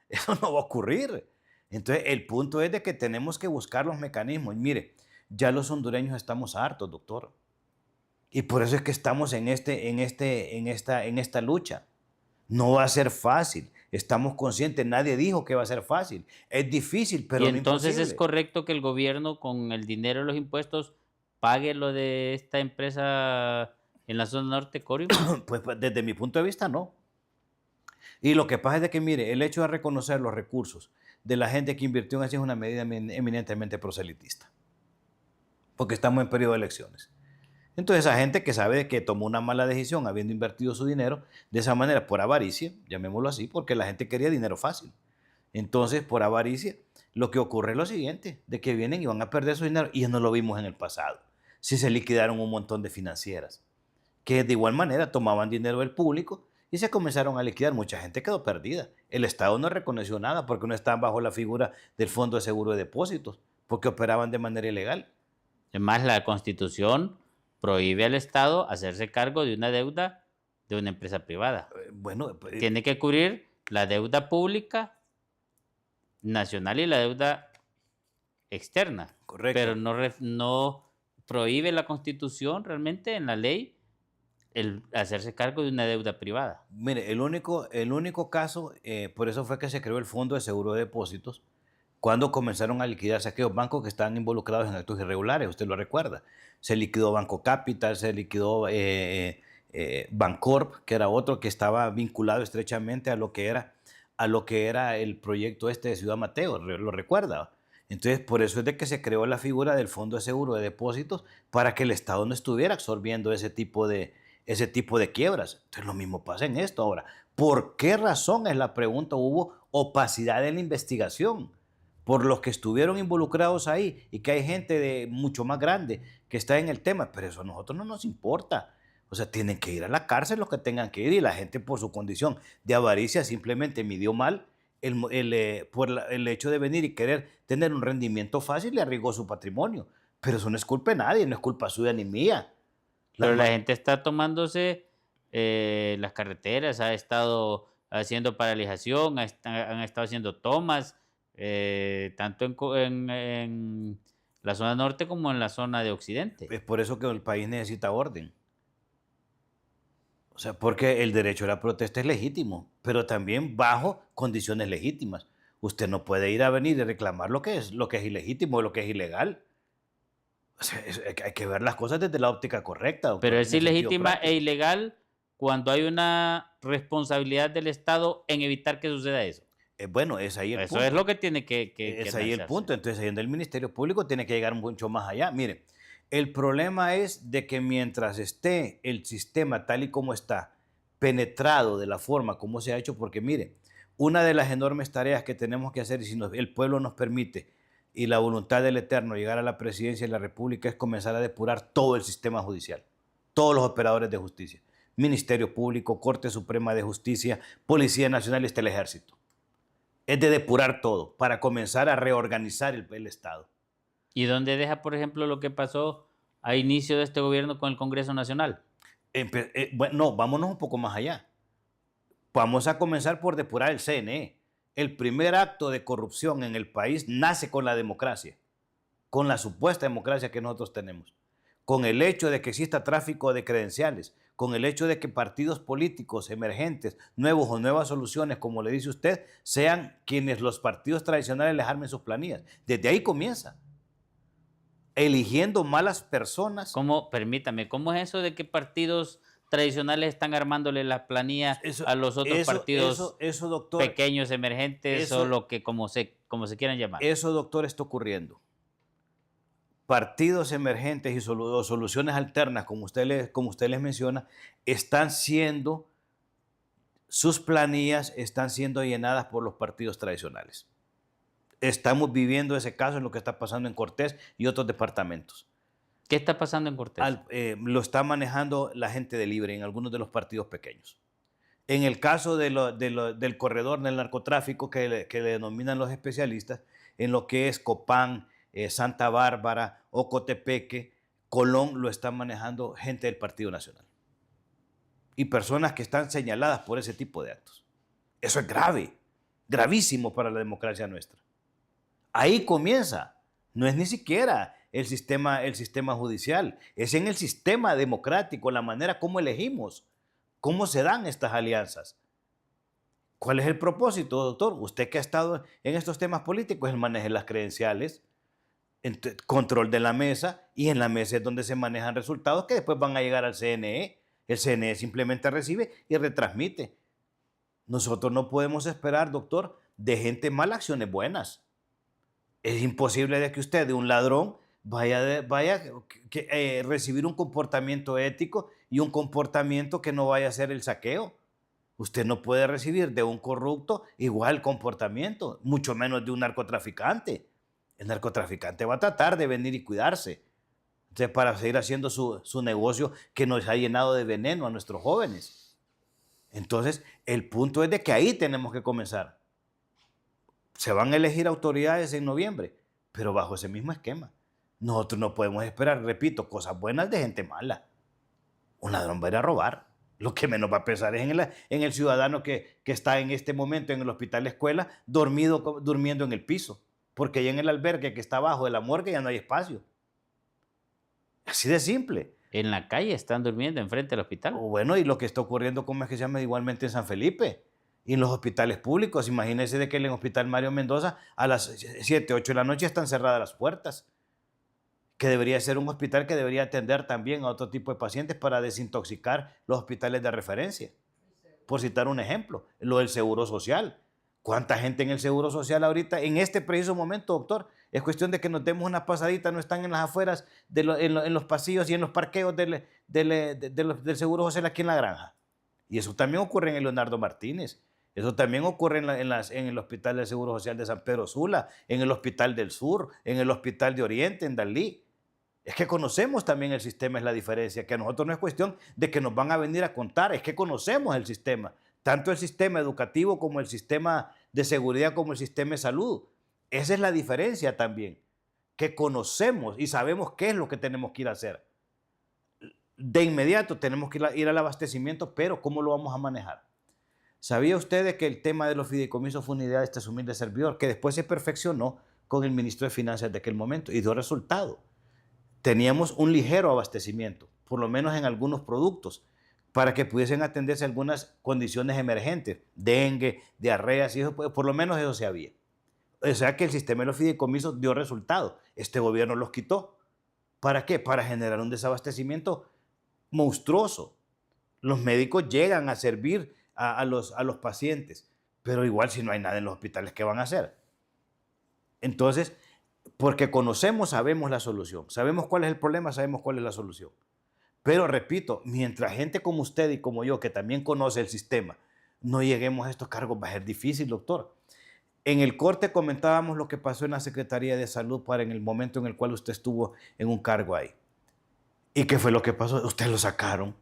Eso no va a ocurrir. Entonces el punto es de que tenemos que buscar los mecanismos. Y mire, ya los hondureños estamos hartos, doctor. Y por eso es que estamos en esta lucha. No va a ser fácil. Estamos conscientes, nadie dijo que va a ser fácil. Es difícil, pero y no entonces imposible. es correcto que el gobierno con el dinero de los impuestos pague lo de esta empresa en la zona norte, Corio. Pues desde mi punto de vista, no. Y lo que pasa es de que, mire, el hecho de reconocer los recursos de la gente que invirtió en eso es una medida eminentemente proselitista. Porque estamos en periodo de elecciones. Entonces, esa gente que sabe que tomó una mala decisión habiendo invertido su dinero de esa manera por avaricia, llamémoslo así, porque la gente quería dinero fácil. Entonces, por avaricia, lo que ocurre es lo siguiente, de que vienen y van a perder su dinero, y no lo vimos en el pasado. Sí se liquidaron un montón de financieras, que de igual manera tomaban dinero del público y se comenzaron a liquidar. Mucha gente quedó perdida. El Estado no reconoció nada porque no estaban bajo la figura del Fondo de Seguro de Depósitos, porque operaban de manera ilegal. Además, la Constitución prohíbe al Estado hacerse cargo de una deuda de una empresa privada. Bueno, tiene que cubrir la deuda pública nacional y la deuda externa. Correcto. Pero no prohíbe la Constitución realmente en la ley el hacerse cargo de una deuda privada. Mire, el único caso, por eso fue que se creó el Fondo de Seguro de Depósitos, cuando comenzaron a liquidarse aquellos bancos que estaban involucrados en actos irregulares, usted lo recuerda. Se liquidó Banco Capital, se liquidó Bancorp, que era otro que estaba vinculado estrechamente a lo que era el proyecto de Ciudad Mateo, lo recuerda. Entonces, por eso es de que se creó la figura del Fondo de Seguro de Depósitos para que el Estado no estuviera absorbiendo ese tipo de quiebras. Entonces, lo mismo pasa en esto ahora. ¿Por qué razón, es la pregunta, hubo opacidad en la investigación? Por los que estuvieron involucrados ahí y que hay gente mucho más grande que está en el tema, pero eso a nosotros no nos importa. O sea, tienen que ir a la cárcel los que tengan que ir y la gente por su condición de avaricia simplemente midió mal por el hecho de venir y querer tener un rendimiento fácil le arriesgó su patrimonio. Pero eso no es culpa de nadie, no es culpa suya ni mía. Pero la gente está tomándose las carreteras, ha estado haciendo paralización, han estado haciendo tomas, tanto en la zona norte como en la zona de occidente. Es por eso que el país necesita orden. O sea, porque el derecho a la protesta es legítimo, pero también bajo condiciones legítimas. Usted no puede ir a venir y reclamar lo que es ilegítimo o lo que es ilegal. O sea, hay que ver las cosas desde la óptica correcta. Doctor, pero es ilegítima e ilegal cuando hay una responsabilidad del Estado en evitar que suceda eso. Bueno, es ahí el punto. Eso es lo que tiene que es ahí el punto. Entonces, ahí donde el Ministerio Público tiene que llegar mucho más allá. Mire, el problema es de que mientras esté el sistema tal y como está, penetrado de la forma como se ha hecho, porque mire, una de las enormes tareas que tenemos que hacer, y si el pueblo nos permite, y la voluntad del Eterno llegar a la presidencia de la República, es comenzar a depurar todo el sistema judicial, todos los operadores de justicia, Ministerio Público, Corte Suprema de Justicia, Policía Nacional y hasta el Ejército. Es de depurar todo para comenzar a reorganizar el Estado. ¿Y dónde deja, por ejemplo, lo que pasó a inicio de este gobierno con el Congreso Nacional? Bueno, vámonos un poco más allá. Vamos a comenzar por depurar el CNE. El primer acto de corrupción en el país nace con la democracia, con la supuesta democracia que nosotros tenemos, con el hecho de que exista tráfico de credenciales, con el hecho de que partidos políticos emergentes, nuevos o nuevas soluciones, como le dice usted, sean quienes los partidos tradicionales les armen sus planillas. Desde ahí comienza. Eligiendo malas personas. Permítame, ¿cómo es eso de que partidos tradicionales están armándole las planillas a los otros partidos doctor, pequeños, emergentes, o lo que como se quieran llamar? Eso, doctor, está ocurriendo. Partidos emergentes y soluciones alternas, como usted les menciona, sus planillas están siendo llenadas por los partidos tradicionales. Estamos viviendo ese caso en lo que está pasando en Cortés y otros departamentos. ¿Qué está pasando en Cortés? Lo está manejando la gente de Libre en algunos de los partidos pequeños. En el caso del corredor del narcotráfico que le denominan los especialistas, en lo que es Copán, Santa Bárbara, Ocotepeque, Colón, lo está manejando gente del Partido Nacional. Y personas que están señaladas por ese tipo de actos. Eso es grave, gravísimo para la democracia nuestra. Ahí comienza. No es ni siquiera el sistema judicial, es en el sistema democrático, la manera como elegimos, cómo se dan estas alianzas. ¿Cuál es el propósito, doctor? Usted que ha estado en estos temas políticos, el manejo de las credenciales, control de la mesa, y en la mesa es donde se manejan resultados que después van a llegar al CNE. El CNE simplemente recibe y retransmite. Nosotros no podemos esperar, doctor, de gente mala acciones buenas. Es imposible de que usted, de un ladrón, vaya a recibir un comportamiento ético y un comportamiento que no vaya a ser el saqueo. Usted no puede recibir de un corrupto igual comportamiento, mucho menos de un narcotraficante. El narcotraficante va a tratar de venir y cuidarse, entonces, para seguir haciendo su negocio que nos ha llenado de veneno a nuestros jóvenes. Entonces, el punto es de que ahí tenemos que comenzar. Se van a elegir autoridades en noviembre, pero bajo ese mismo esquema. Nosotros no podemos esperar, repito, cosas buenas de gente mala. Un ladrón va a ir a robar. Lo que menos va a pensar es en el ciudadano que está en este momento en el hospital escuela durmiendo en el piso, porque ya en el albergue que está abajo de la morgue ya no hay espacio. Así de simple. En la calle están durmiendo enfrente del hospital. Bueno, y lo que está ocurriendo, ¿cómo es que se llama? Igualmente en San Felipe. Y en los hospitales públicos, imagínense de que en el Hospital Mario Mendoza a las 7, 8 de la noche están cerradas las puertas, que debería ser un hospital que debería atender también a otro tipo de pacientes para desintoxicar los hospitales de referencia. Por citar un ejemplo, lo del Seguro Social. ¿Cuánta gente en el Seguro Social ahorita, en este preciso momento, doctor? Es cuestión de que nos demos una pasadita, no están en las afueras, en los pasillos y en los parqueos del Seguro Social aquí en La Granja. Y eso también ocurre en el Leonardo Martínez. Eso también ocurre en el Hospital del Seguro Social de San Pedro Sula, en el Hospital del Sur, en el Hospital de Oriente, en Dalí. Es que conocemos también el sistema, es la diferencia, que a nosotros no es cuestión de que nos van a venir a contar, es que conocemos el sistema, tanto el sistema educativo como el sistema de seguridad como el sistema de salud. Esa es la diferencia también, que conocemos y sabemos qué es lo que tenemos que ir a hacer. De inmediato tenemos que ir al abastecimiento, pero ¿cómo lo vamos a manejar? ¿Sabía usted de que el tema de los fideicomisos fue una idea de este humilde servidor, que después se perfeccionó con el ministro de Finanzas de aquel momento y dio resultado? Teníamos un ligero abastecimiento, por lo menos en algunos productos, para que pudiesen atenderse algunas condiciones emergentes, dengue, diarreas, y eso, por lo menos eso se había. O sea que el sistema de los fideicomisos dio resultado. Este gobierno los quitó. ¿Para qué? Para generar un desabastecimiento monstruoso. Los médicos llegan a servir a los pacientes, pero igual si no hay nada en los hospitales, ¿qué van a hacer? Entonces, porque conocemos, sabemos la solución. Sabemos cuál es el problema, sabemos cuál es la solución. Pero repito, mientras gente como usted y como yo, que también conoce el sistema, no lleguemos a estos cargos, va a ser difícil, doctor. En el corte comentábamos lo que pasó en la Secretaría de Salud en el momento en el cual usted estuvo en un cargo ahí. ¿Y qué fue lo que pasó? Usted lo sacaron.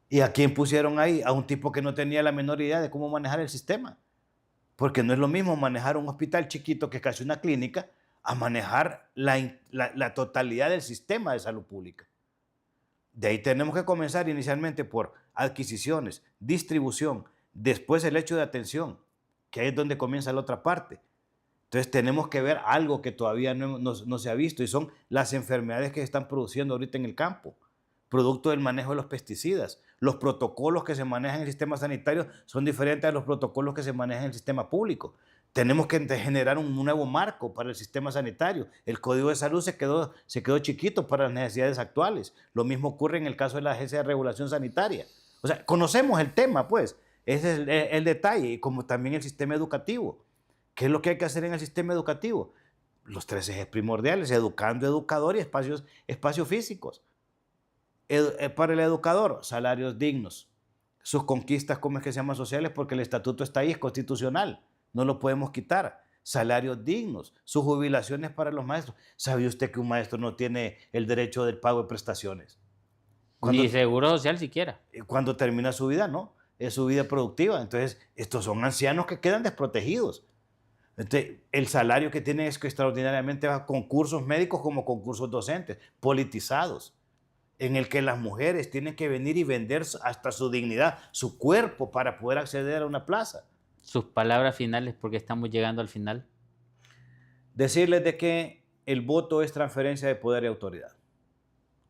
¿Y a quién pusieron ahí? A un tipo que no tenía la menor idea de cómo manejar el sistema. Porque no es lo mismo manejar un hospital chiquito que es casi una clínica a manejar la totalidad del sistema de salud pública. De ahí tenemos que comenzar inicialmente por adquisiciones, distribución, después el hecho de atención, que ahí es donde comienza la otra parte. Entonces tenemos que ver algo que todavía no se ha visto y son las enfermedades que se están produciendo ahorita en el campo. producto del manejo de los pesticidas. Los protocolos que se manejan en el sistema sanitario son diferentes a los protocolos que se manejan en el sistema público. Tenemos que generar un nuevo marco para el sistema sanitario. El Código de Salud se quedó chiquito para las necesidades actuales. Lo mismo ocurre en el caso de la Agencia de Regulación Sanitaria. O sea, conocemos el tema, pues. Ese es el detalle, y como también el sistema educativo. ¿Qué es lo que hay que hacer en el sistema educativo? Los 3 ejes primordiales: educando, educador y espacios físicos. Para el educador, salarios dignos. Sus conquistas, ¿cómo es que se llaman? Sociales, porque el estatuto está ahí, es constitucional. No lo podemos quitar. Salarios dignos, sus jubilaciones para los maestros. ¿Sabe usted que un maestro no tiene el derecho del pago de prestaciones? Ni seguro social siquiera. Cuando termina su vida, no. Es su vida productiva. Entonces, estos son ancianos que quedan desprotegidos. Entonces, el salario que tienen es que extraordinariamente va con cursos médicos como concursos docentes, politizados, en el que las mujeres tienen que venir y vender hasta su dignidad, su cuerpo, para poder acceder a una plaza. Sus palabras finales, porque estamos llegando al final. Decirles de que el voto es transferencia de poder y autoridad.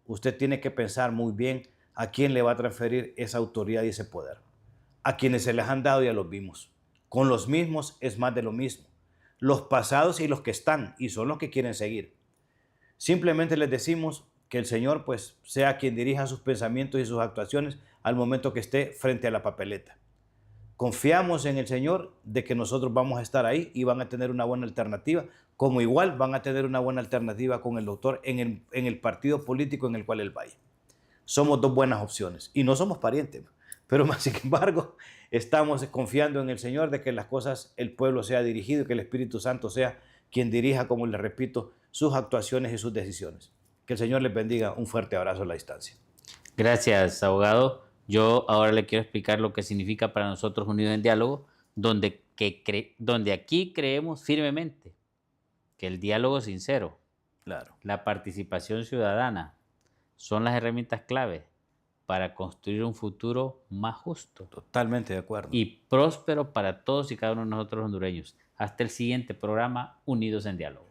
Usted tiene que pensar muy bien a quién le va a transferir esa autoridad y ese poder. A quienes se les han dado ya los vimos. Con los mismos es más de lo mismo. Los pasados y los que están, y son los que quieren seguir. Simplemente les decimos que el Señor pues sea quien dirija sus pensamientos y sus actuaciones al momento que esté frente a la papeleta. Confiamos en el Señor de que nosotros vamos a estar ahí y van a tener una buena alternativa, como igual van a tener una buena alternativa con el doctor en el partido político en el cual él vaya. Somos 2 buenas opciones y no somos parientes, pero más sin embargo estamos confiando en el Señor de que las cosas, el pueblo sea dirigido y que el Espíritu Santo sea quien dirija, como les repito, sus actuaciones y sus decisiones. Que el Señor les bendiga. Un fuerte abrazo a la distancia. Gracias, abogado. Yo ahora le quiero explicar lo que significa para nosotros Unidos en Diálogo, donde aquí creemos firmemente que el diálogo sincero, Claro, la participación ciudadana, son las herramientas clave para construir un futuro más justo totalmente de acuerdo. y próspero para todos y cada uno de nosotros hondureños. Hasta el siguiente programa, Unidos en Diálogo.